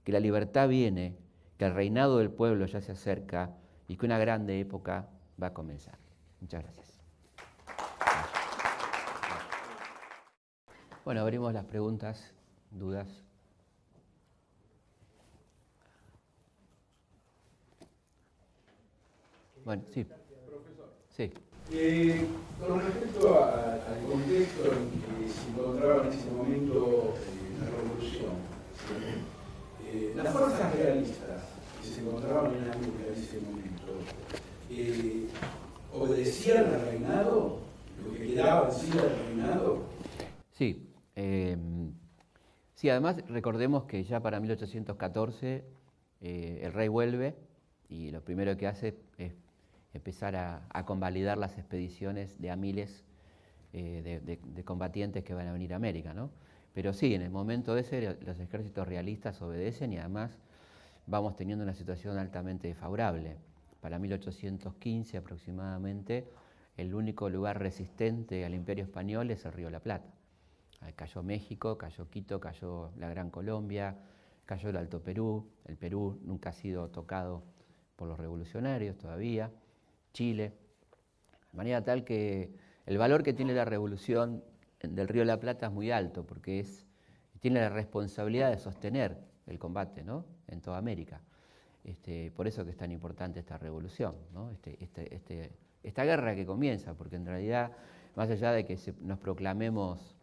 que la libertad viene, que el reinado del pueblo ya se acerca y que una grande época va a comenzar. Muchas gracias. Bueno, abrimos las preguntas, dudas. Bueno, sí. Profesor. Sí. Con respecto al contexto en que se encontraba en ese momento la revolución, las fuerzas realistas que se encontraban en América en ese momento, ¿obedecían al reinado? ¿Lo que quedaba en sí del reinado? Sí. Sí, además recordemos que ya para 1814 el rey vuelve y lo primero que hace es empezar a convalidar las expediciones de a miles de combatientes que van a venir a América, ¿no? Pero sí, en el momento ese los ejércitos realistas obedecen y además vamos teniendo una situación altamente desfavorable. Para 1815 aproximadamente, el único lugar resistente al Imperio Español es el Río de la Plata. Cayó México, cayó Quito, cayó la Gran Colombia, cayó el Alto Perú. El Perú nunca ha sido tocado por los revolucionarios todavía. Chile, de manera tal que el valor que tiene la revolución del Río de la Plata es muy alto, porque tiene la responsabilidad de sostener el combate, ¿no?, en toda América. Por eso que es tan importante esta revolución, ¿no?, esta guerra que comienza, porque en realidad, más allá de que nos proclamemos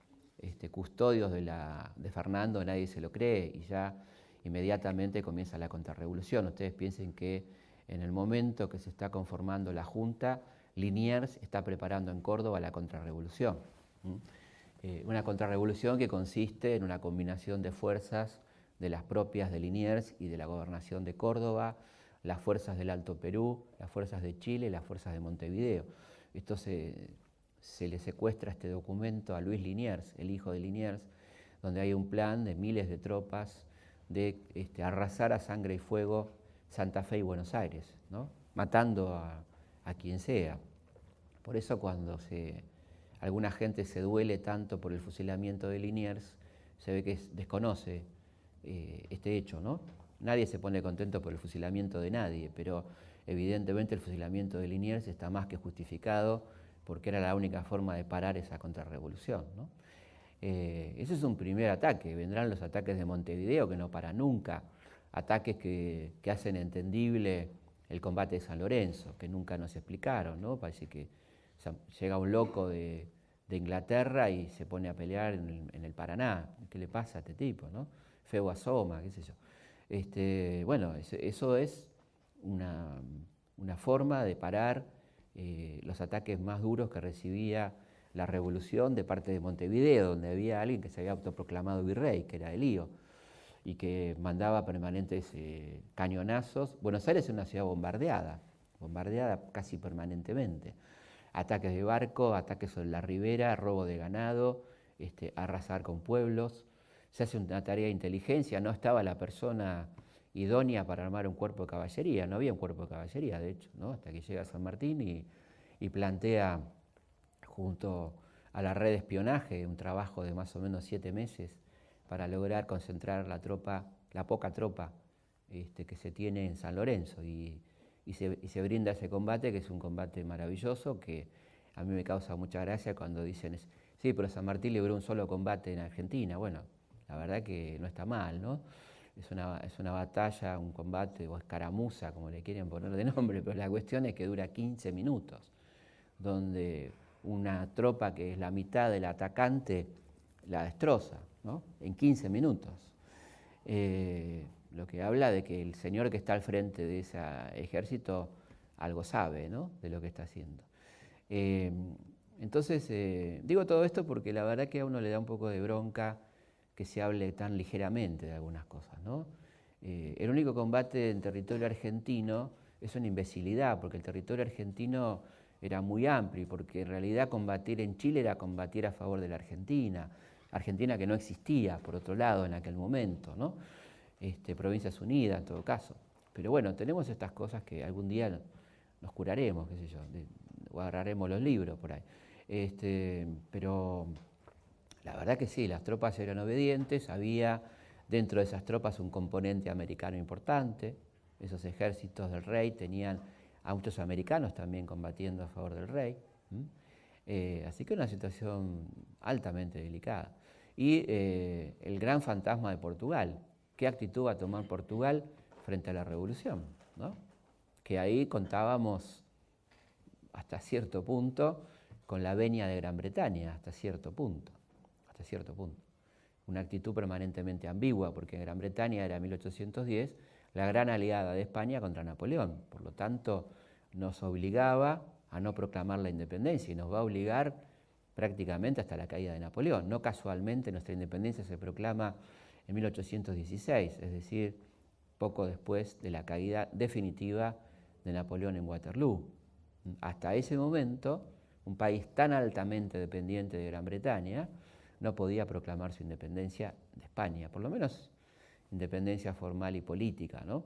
custodios de Fernando, nadie se lo cree, y ya inmediatamente comienza la contrarrevolución. Ustedes piensen que en el momento que se está conformando la Junta, Liniers está preparando en Córdoba la contrarrevolución. Una contrarrevolución que consiste en una combinación de fuerzas de las propias de Liniers y de la gobernación de Córdoba, las fuerzas del Alto Perú, las fuerzas de Chile y las fuerzas de Montevideo. Esto se le secuestra este documento a Luis Liniers, el hijo de Liniers, donde hay un plan de miles de tropas de arrasar a sangre y fuego Santa Fe y Buenos Aires, ¿no?, matando a quien sea. Por eso cuando alguna gente se duele tanto por el fusilamiento de Liniers, se ve que desconoce este hecho, ¿no? Nadie se pone contento por el fusilamiento de nadie, pero evidentemente el fusilamiento de Liniers está más que justificado porque era la única forma de parar esa contrarrevolución, ¿no? Ese es un primer ataque. Vendrán los ataques de Montevideo, que no paran nunca, ataques que hacen entendible el combate de San Lorenzo, que nunca nos explicaron, ¿no? Parece que llega un loco de Inglaterra y se pone a pelear en el Paraná. ¿Qué le pasa a este tipo, no? Feo asoma, qué sé yo. Bueno, eso es una forma de parar los ataques más duros que recibía la revolución de parte de Montevideo, donde había alguien que se había autoproclamado virrey, que era Elío, y que mandaba permanentes cañonazos. Buenos Aires es una ciudad bombardeada casi permanentemente. Ataques de barco, ataques sobre la ribera, robo de ganado, arrasar con pueblos. Se hace una tarea de inteligencia, no estaba la persona idónea para armar un cuerpo de caballería, no había un cuerpo de caballería, de hecho, ¿no?, hasta que llega San Martín y plantea junto a la red de espionaje un trabajo de más o menos 7 meses para lograr concentrar la poca tropa que se tiene en San Lorenzo y se brinda ese combate, que es un combate maravilloso, que a mí me causa mucha gracia cuando dicen, sí, pero San Martín libró un solo combate en Argentina. Bueno, la verdad que no está mal, ¿no? Es una batalla, un combate o escaramuza, como le quieren poner de nombre, pero la cuestión es que dura 15 minutos, donde una tropa que es la mitad del atacante la destroza, ¿no?, en 15 minutos. Lo que habla de que el señor que está al frente de ese ejército algo sabe, ¿no?, de lo que está haciendo. Entonces, digo todo esto porque la verdad que a uno le da un poco de bronca que se hable tan ligeramente de algunas cosas, ¿no? El único combate en territorio argentino es una imbecilidad, porque el territorio argentino era muy amplio, porque en realidad combatir en Chile era combatir a favor de la Argentina, Argentina que no existía, por otro lado, en aquel momento, ¿no? Provincias Unidas, en todo caso. Pero bueno, tenemos estas cosas que algún día nos curaremos, qué sé yo, o agarraremos los libros por ahí. Pero la verdad que sí, las tropas eran obedientes, había dentro de esas tropas un componente americano importante, esos ejércitos del rey tenían a muchos americanos también combatiendo a favor del rey, así que una situación altamente delicada. Y el gran fantasma de Portugal, ¿qué actitud va a tomar Portugal frente a la revolución? ¿No? Que ahí contábamos hasta cierto punto con la venia de Gran Bretaña, hasta cierto punto. Una actitud permanentemente ambigua, porque Gran Bretaña era 1810 la gran aliada de España contra Napoleón, por lo tanto nos obligaba a no proclamar la independencia y nos va a obligar prácticamente hasta la caída de Napoleón. No casualmente nuestra independencia se proclama en 1816, es decir, poco después de la caída definitiva de Napoleón en Waterloo. Hasta ese momento, un país tan altamente dependiente de Gran Bretaña no podía proclamar su independencia de España, por lo menos independencia formal y política, ¿no?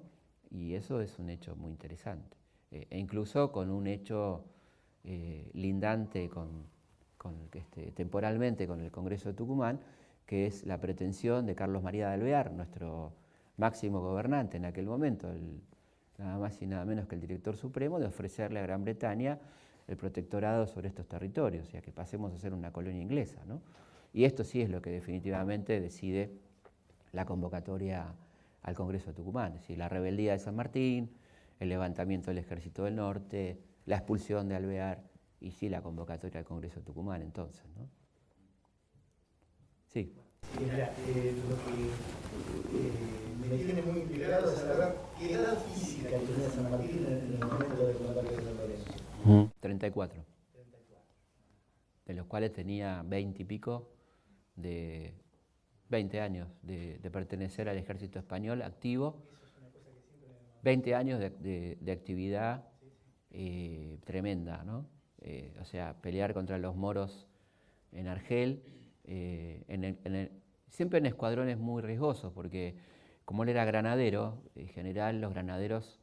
Y eso es un hecho muy interesante. E incluso con un hecho lindante temporalmente con el Congreso de Tucumán, que es la pretensión de Carlos María de Alvear, nuestro máximo gobernante en aquel momento, nada más y nada menos que el director supremo, de ofrecerle a Gran Bretaña el protectorado sobre estos territorios, o sea, que pasemos a ser una colonia inglesa, ¿no? Y esto sí es lo que definitivamente decide la convocatoria al Congreso de Tucumán, es decir, la rebeldía de San Martín, el levantamiento del Ejército del Norte, la expulsión de Alvear y sí la convocatoria al Congreso de Tucumán entonces, ¿no? Sí. Mira, lo que me tiene muy intrigado es saber qué edad física tenía San Martín en el momento del combate de San Lorenzo. 34. De los cuales tenía 20 y pico de 20 años de pertenecer al ejército español activo, 20 años de actividad tremenda, ¿no? O sea, pelear contra los moros en Argel, siempre en escuadrones muy riesgosos, porque como él era granadero, en general los granaderos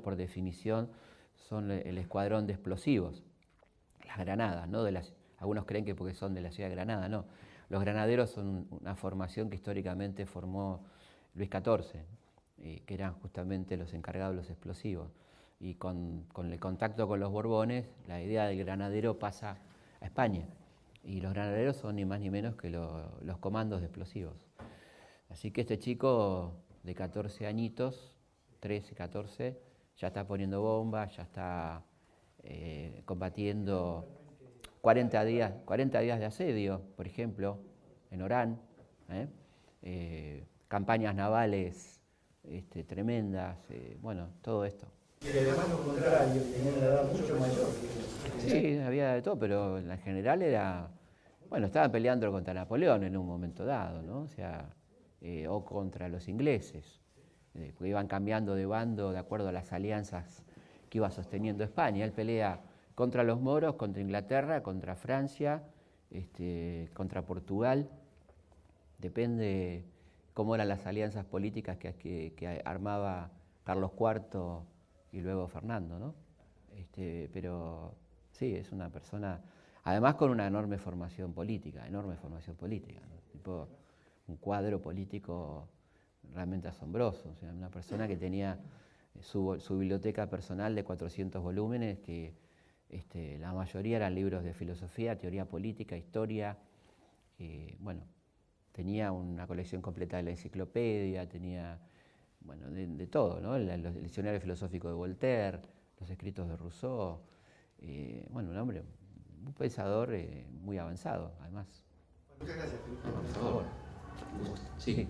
por definición son el escuadrón de explosivos, las granadas, ¿no? Algunos creen que porque son de la ciudad de Granada, no. Los granaderos son una formación que históricamente formó Luis XIV, que eran justamente los encargados de los explosivos. Y con el contacto con los Borbones, la idea del granadero pasa a España. Y los granaderos son ni más ni menos que los comandos de explosivos. Así que este chico de 14 añitos, 13, 14, ya está poniendo bombas, ya está combatiendo 40 días de asedio, por ejemplo, en Orán, campañas navales tremendas, bueno, todo esto. Y además lo contrario, tenía una edad mucho mayor. Sí, había de todo, pero en general estaban peleando contra Napoleón en un momento dado, ¿no? O sea, o contra los ingleses, porque iban cambiando de bando de acuerdo a las alianzas que iba sosteniendo España. Él pelea contra los moros, contra Inglaterra, contra Francia, contra Portugal, depende cómo eran las alianzas políticas que armaba Carlos IV y luego Fernando, ¿no? Pero sí, es una persona, además con una enorme formación política, ¿no? Tipo, un cuadro político realmente asombroso, o sea, una persona que tenía su biblioteca personal de 400 volúmenes, que la mayoría eran libros de filosofía, teoría política, historia, tenía una colección completa de la enciclopedia, tenía, de todo, ¿no? El diccionario filosófico de Voltaire, los escritos de Rousseau, un hombre, un pensador muy avanzado, además. Muchas gracias, Felipe. Por favor. Sí.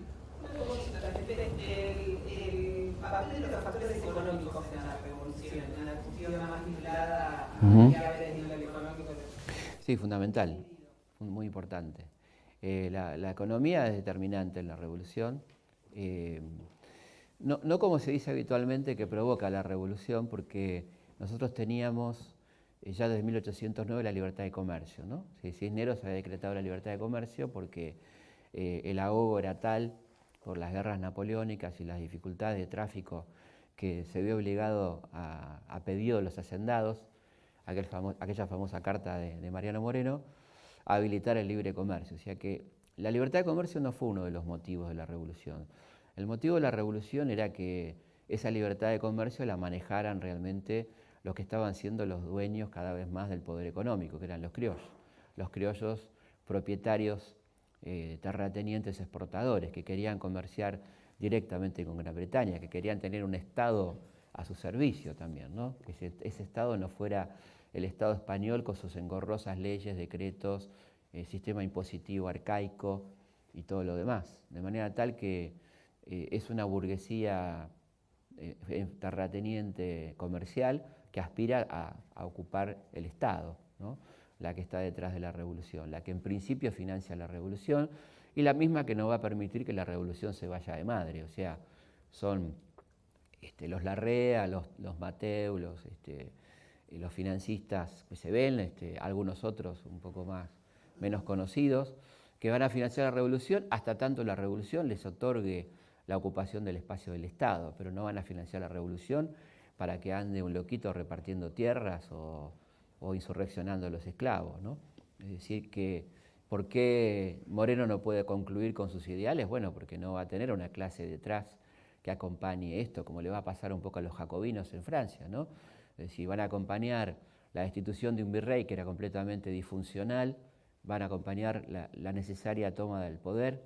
El papel de los factores económicos en la revolución, en la cuestión más vinculada a variables de nivel económico. Sí, fundamental, muy importante. La economía es determinante en la revolución. No como se dice habitualmente que provoca la revolución, porque nosotros teníamos ya desde 1809 la libertad de comercio, ¿no? Cisneros había decretado la libertad de comercio porque el ahogo era tal por las guerras napoleónicas y las dificultades de tráfico que se vio obligado a pedido de los hacendados, aquella famosa carta de Mariano Moreno, a habilitar el libre comercio. O sea que la libertad de comercio no fue uno de los motivos de la revolución. El motivo de la revolución era que esa libertad de comercio la manejaran realmente los que estaban siendo los dueños cada vez más del poder económico, que eran los criollos propietarios, terratenientes exportadores, que querían comerciar directamente con Gran Bretaña, que querían tener un Estado a su servicio también, ¿no? Que ese Estado no fuera el Estado español con sus engorrosas leyes, decretos, sistema impositivo arcaico y todo lo demás. De manera tal que es una burguesía terrateniente comercial que aspira a ocupar el Estado, ¿no? La que está detrás de la revolución, la que en principio financia la revolución y la misma que no va a permitir que la revolución se vaya de madre. O sea, son los Larrea, los Mateu, los financistas que se ven, algunos otros un poco menos conocidos, que van a financiar la revolución hasta tanto la revolución les otorgue la ocupación del espacio del Estado, pero no van a financiar la revolución para que ande un loquito repartiendo tierras o insurreccionando a los esclavos, ¿no? Es decir, que ¿por qué Moreno no puede concluir con sus ideales? Bueno, porque no va a tener una clase detrás que acompañe esto, como le va a pasar un poco a los jacobinos en Francia, ¿no? Es decir, van a acompañar la destitución de un virrey que era completamente disfuncional, van a acompañar la necesaria toma del poder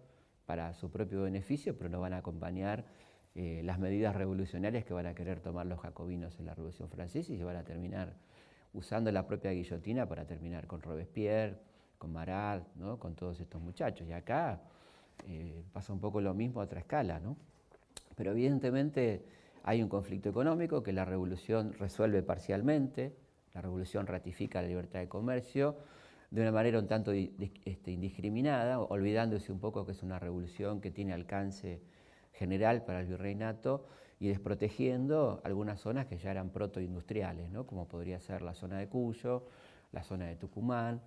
para su propio beneficio, pero no van a acompañar las medidas revolucionarias que van a querer tomar los jacobinos en la Revolución Francesa y se van a terminar usando la propia guillotina para terminar con Robespierre, con Marat, ¿no? Con todos estos muchachos. Y acá pasa un poco lo mismo a otra escala, ¿no? Pero evidentemente hay un conflicto económico que la revolución resuelve parcialmente, la revolución ratifica la libertad de comercio de una manera un tanto indiscriminada, olvidándose un poco que es una revolución que tiene alcance general para el virreinato y desprotegiendo algunas zonas que ya eran protoindustriales, ¿no? Como podría ser la zona de Cuyo, la zona de Tucumán,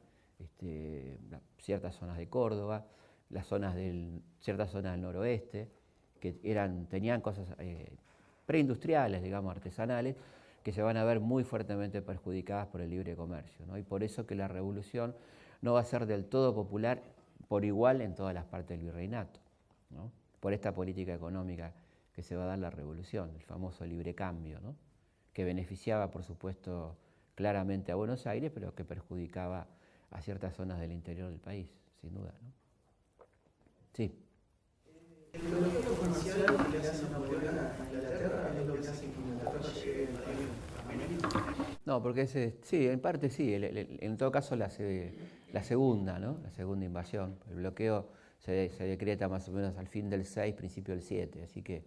ciertas zonas de Córdoba, ciertas zonas del noroeste, que tenían cosas preindustriales, digamos, artesanales, que se van a ver muy fuertemente perjudicadas por el libre comercio, ¿no? Y por eso que la revolución no va a ser del todo popular por igual en todas las partes del virreinato, ¿no? Por esta política económica que se va a dar la revolución, el famoso libre cambio, ¿no? Que beneficiaba, por supuesto, claramente a Buenos Aires, pero que perjudicaba a ciertas zonas del interior del país, sin duda, ¿no? Sí. El bloqueo comercial que le hace Napoleón a Inglaterra es lo que hace que Inglaterra llegue a América. No, porque sí, en parte sí, en todo caso la segunda, ¿no? La segunda invasión. El bloqueo se decreta más o menos al fin del 6, principio del 7, así que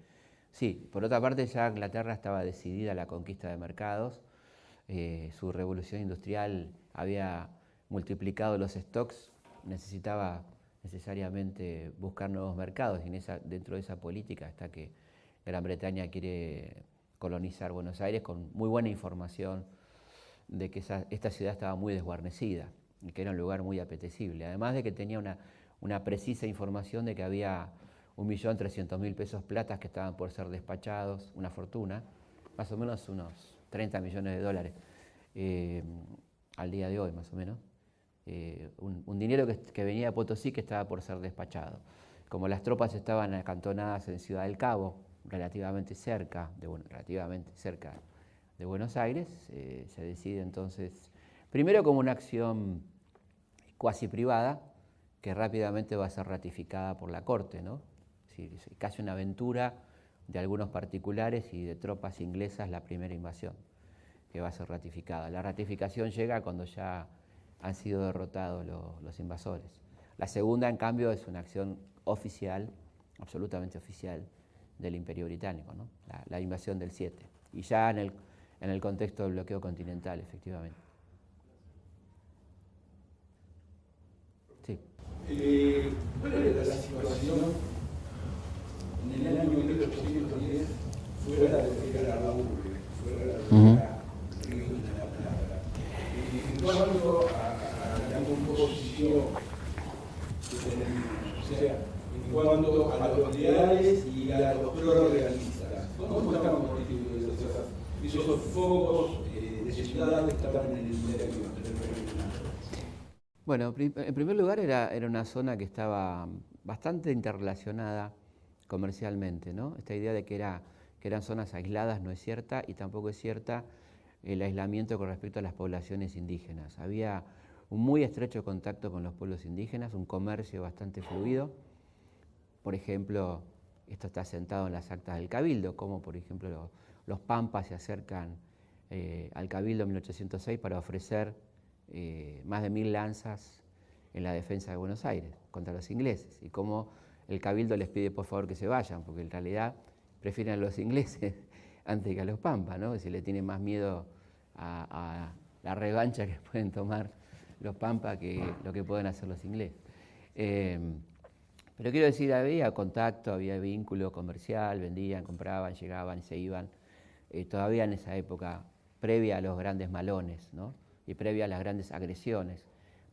sí. Por otra parte ya Inglaterra estaba decidida a la conquista de mercados, su revolución industrial había multiplicado los stocks, necesitaba necesariamente buscar nuevos mercados y dentro de esa política está que Gran Bretaña quiere colonizar Buenos Aires con muy buena información de que esta ciudad estaba muy desguarnecida y que era un lugar muy apetecible, además de que tenía una precisa información de que había 1.300.000 pesos platas que estaban por ser despachados, una fortuna, más o menos unos 30 millones de dólares al día de hoy más o menos. Un dinero que venía de Potosí que estaba por ser despachado. Como las tropas estaban acantonadas en Ciudad del Cabo, relativamente cerca de Buenos Aires, se decide entonces, primero como una acción cuasi privada, que rápidamente va a ser ratificada por la Corte, ¿no? Es casi una aventura de algunos particulares y de tropas inglesas la primera invasión, que va a ser ratificada. La ratificación llega cuando ya han sido derrotados los invasores. La segunda, en cambio, es una acción oficial, absolutamente oficial, del Imperio Británico, ¿no? La invasión del 7, y ya en el contexto del bloqueo continental, efectivamente. Sí. ¿Cuál era la situación en el año 1810 fuera de lo que era la urbe, fuera de lo que era Río de la Plata? esos focos de ciudad que estaban en el interior. Bueno, en primer lugar era una zona que estaba bastante interrelacionada comercialmente, ¿no? Esta idea de que eran zonas aisladas no es cierta, y tampoco es cierta el aislamiento con respecto a las poblaciones indígenas. Había un muy estrecho contacto con los pueblos indígenas, un comercio bastante fluido. Por ejemplo, esto está sentado en las actas del Cabildo, como por ejemplo los pampas se acercan al Cabildo en 1806 para ofrecer más de 1000 lanzas en la defensa de Buenos Aires contra los ingleses, y cómo el Cabildo les pide por favor que se vayan, porque en realidad prefieren a los ingleses antes que a los pampas, ¿no? Si le tienen más miedo a la revancha que pueden tomar los pampas que lo que pueden hacer los ingleses. Pero quiero decir, había contacto, había vínculo comercial, vendían, compraban, llegaban, se iban. Todavía en esa época, previa a los grandes malones, ¿no? Y previa a las grandes agresiones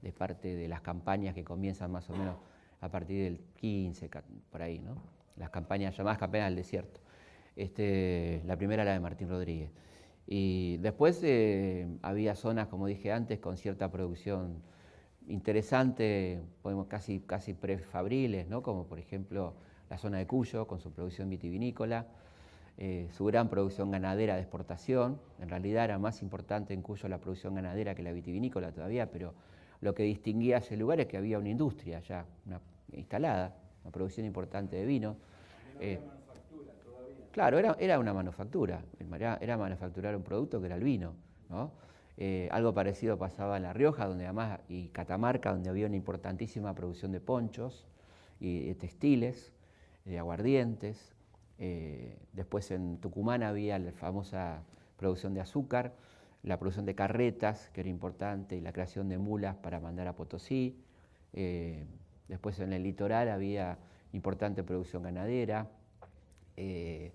de parte de las campañas que comienzan más o menos a partir del 15, por ahí, ¿no? Las campañas llamadas campañas del desierto. La primera, la de Martín Rodríguez. Y después había zonas, como dije antes, con cierta producción interesante, podemos casi prefabriles, ¿no? Como por ejemplo la zona de Cuyo, con su producción vitivinícola, su gran producción ganadera de exportación. En realidad era más importante en Cuyo la producción ganadera que la vitivinícola todavía, pero lo que distinguía a ese lugar es que había una industria ya instalada, una producción importante de vino. Manufactura todavía. Claro, era una manufactura, era manufacturar un producto que era el vino, ¿no? Algo parecido pasaba en La Rioja, donde además, y Catamarca, donde había una importantísima producción de ponchos y de textiles, de aguardientes. Después en Tucumán había la famosa producción de azúcar, la producción de carretas, que era importante, y la creación de mulas para mandar a Potosí. Después en el litoral había importante producción ganadera. Y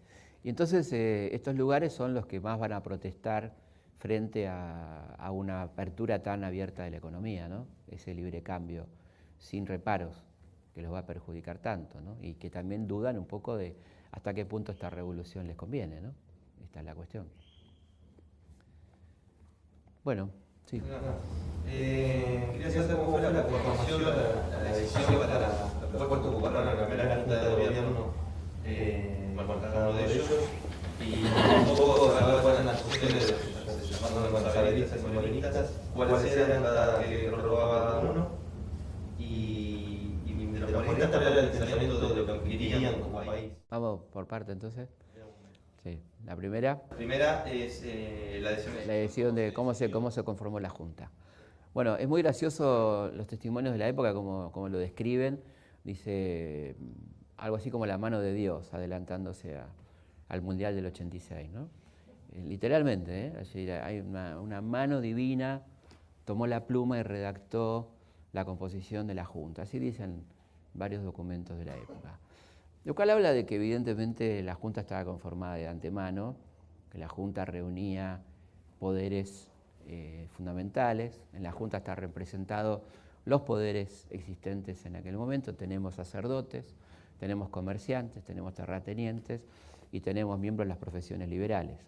entonces estos lugares son los que más van a protestar frente a una apertura tan abierta de la economía, ¿no? Ese libre cambio sin reparos que los va a perjudicar tanto, ¿no? Y que también dudan un poco de hasta qué punto esta revolución les conviene, ¿no? Esta es la cuestión. Bueno, sí. Quería saber cómo fue la conformación, la decisión para el puesto que ocuparon en la primera junta de gobierno, cada uno de ellos, y un poco saber cuáles eran las funciones de los saberistas y morenistas, cuáles eran qué rol jugaba cada uno, y de los morenistas cuál era el pensamiento de lo que querían como país. Vamos por parte entonces. Sí. La primera Es la decisión de cómo se conformó la Junta. Bueno, es muy gracioso los testimonios de la época como lo describen. Dice algo así como la mano de Dios adelantándose al Mundial del 86, ¿no? Literalmente, hay una mano divina, tomó la pluma y redactó la composición de la Junta. Así dicen varios documentos de la época. Lo cual habla de que evidentemente la Junta estaba conformada de antemano, que la Junta reunía poderes fundamentales. En la Junta están representados los poderes existentes en aquel momento. Tenemos sacerdotes, tenemos comerciantes, tenemos terratenientes y tenemos miembros de las profesiones liberales.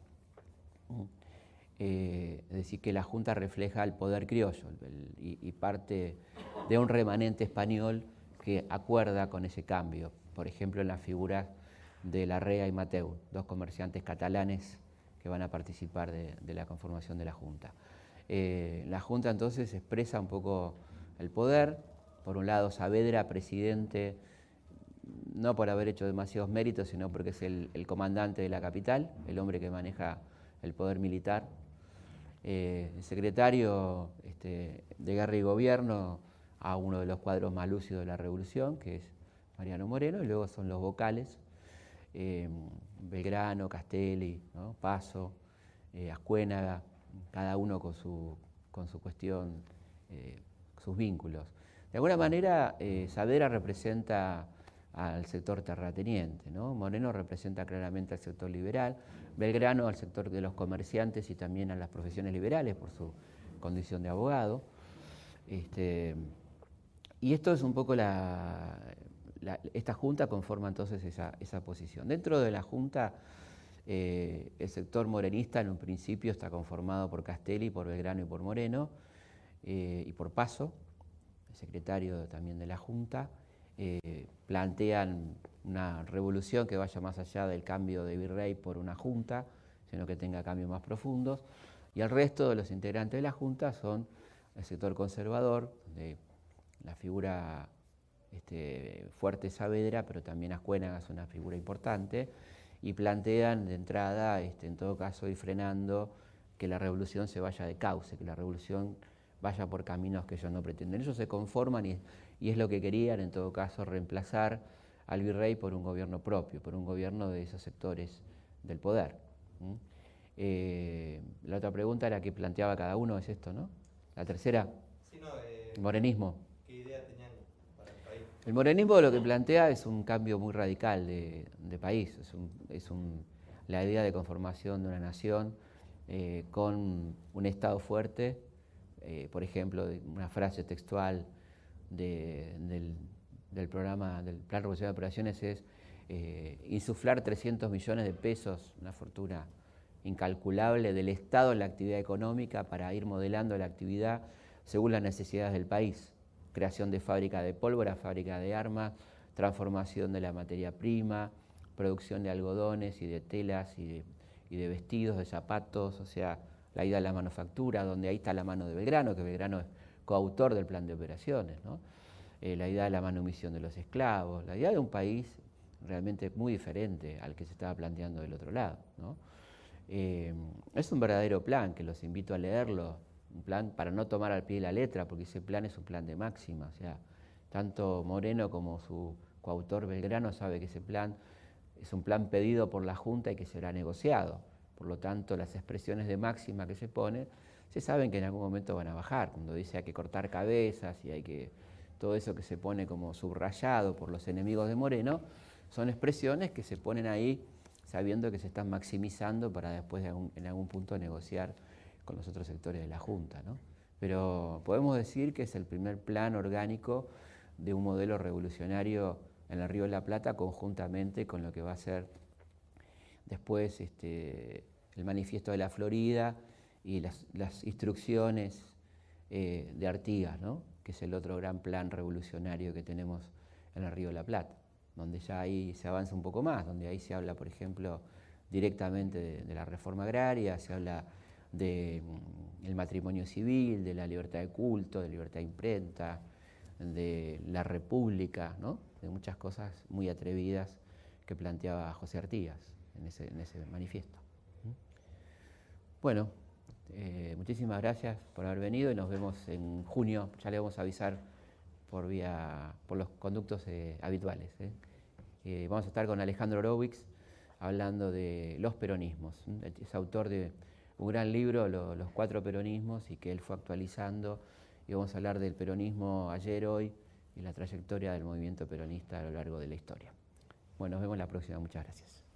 Es decir, que la Junta refleja el poder criollo y parte de un remanente español que acuerda con ese cambio. Por ejemplo, en la figura de Larrea y Mateu, dos comerciantes catalanes que van a participar de la conformación de la Junta. La Junta entonces expresa un poco el poder. Por un lado, Saavedra, presidente, no por haber hecho demasiados méritos, sino porque es el comandante de la capital, el hombre que maneja el poder militar. El secretario de Guerra y Gobierno a uno de los cuadros más lúcidos de la Revolución, que es Mariano Moreno, y luego son los vocales, Belgrano, Castelli, ¿no? Paso, Ascuénaga, cada uno con su cuestión, sus vínculos. De alguna manera, Saavedra representa al sector terrateniente, ¿no? Moreno representa claramente al sector liberal, Belgrano al sector de los comerciantes y también a las profesiones liberales por su condición de abogado. Y esto es un poco esta Junta conforma entonces esa posición. Dentro de la Junta El sector morenista en un principio está conformado por Castelli, por Belgrano y por Moreno, y por Paso, el secretario también de la Junta. Plantean una revolución que vaya más allá del cambio de virrey por una junta, sino que tenga cambios más profundos. Y el resto de los integrantes de la Junta son el sector conservador, donde la figura fuerte Saavedra, pero también Ascuénaga es una figura importante, y plantean de entrada, en todo caso, ir frenando que la revolución se vaya de cauce, que la revolución vaya por caminos que ellos no pretenden. Ellos se conforman y es lo que querían, en todo caso, reemplazar al virrey por un gobierno propio, por un gobierno de esos sectores del poder. La otra pregunta era que planteaba cada uno, es esto, ¿no? La tercera, Sí, no, morenismo. ¿qué idea tenían para el país? El morenismo lo que plantea es un cambio muy radical de país, la idea de conformación de una nación con un Estado fuerte. Por ejemplo, una frase textual del programa del Plan Revolucionario de Operaciones es insuflar 300 millones de pesos, una fortuna incalculable del Estado en la actividad económica para ir modelando la actividad según las necesidades del país. Creación de fábrica de pólvora, fábrica de armas, transformación de la materia prima, producción de algodones y de telas y de vestidos, de zapatos, o sea, la idea de la manufactura, donde ahí está la mano de Belgrano, que Belgrano es coautor del plan de operaciones, ¿no? La idea de la manumisión de los esclavos, la idea de un país realmente muy diferente al que se estaba planteando del otro lado, ¿no? Es un verdadero plan, que los invito a leerlo, un plan para no tomar al pie de la letra, porque ese plan es un plan de máxima, o sea, tanto Moreno como su coautor Belgrano sabe que ese plan es un plan pedido por la Junta y que será negociado. Por lo tanto, las expresiones de máxima que se ponen, se saben que en algún momento van a bajar. Cuando dice hay que cortar cabezas y hay que... todo eso que se pone como subrayado por los enemigos de Moreno, son expresiones que se ponen ahí sabiendo que se están maximizando para después en algún punto negociar con los otros sectores de la Junta, ¿no? Pero podemos decir que es el primer plan orgánico de un modelo revolucionario en el Río de la Plata, conjuntamente con lo que va a ser después el Manifiesto de la Florida y las instrucciones de Artigas, ¿no? Que es el otro gran plan revolucionario que tenemos en el Río de la Plata, donde ya ahí se avanza un poco más, donde ahí se habla, por ejemplo, directamente de la reforma agraria, se habla del matrimonio civil, de la libertad de culto, de la libertad de imprenta, de la república, ¿no? De muchas cosas muy atrevidas que planteaba José Artigas en ese manifiesto. Bueno, muchísimas gracias por haber venido y nos vemos en junio. Ya le vamos a avisar por los conductos habituales. Vamos a estar con Alejandro Horowitz hablando de los peronismos. Es autor de un gran libro, Los Cuatro Peronismos, y que él fue actualizando. Y vamos a hablar del peronismo ayer, hoy y la trayectoria del movimiento peronista a lo largo de la historia. Bueno, nos vemos la próxima. Muchas gracias.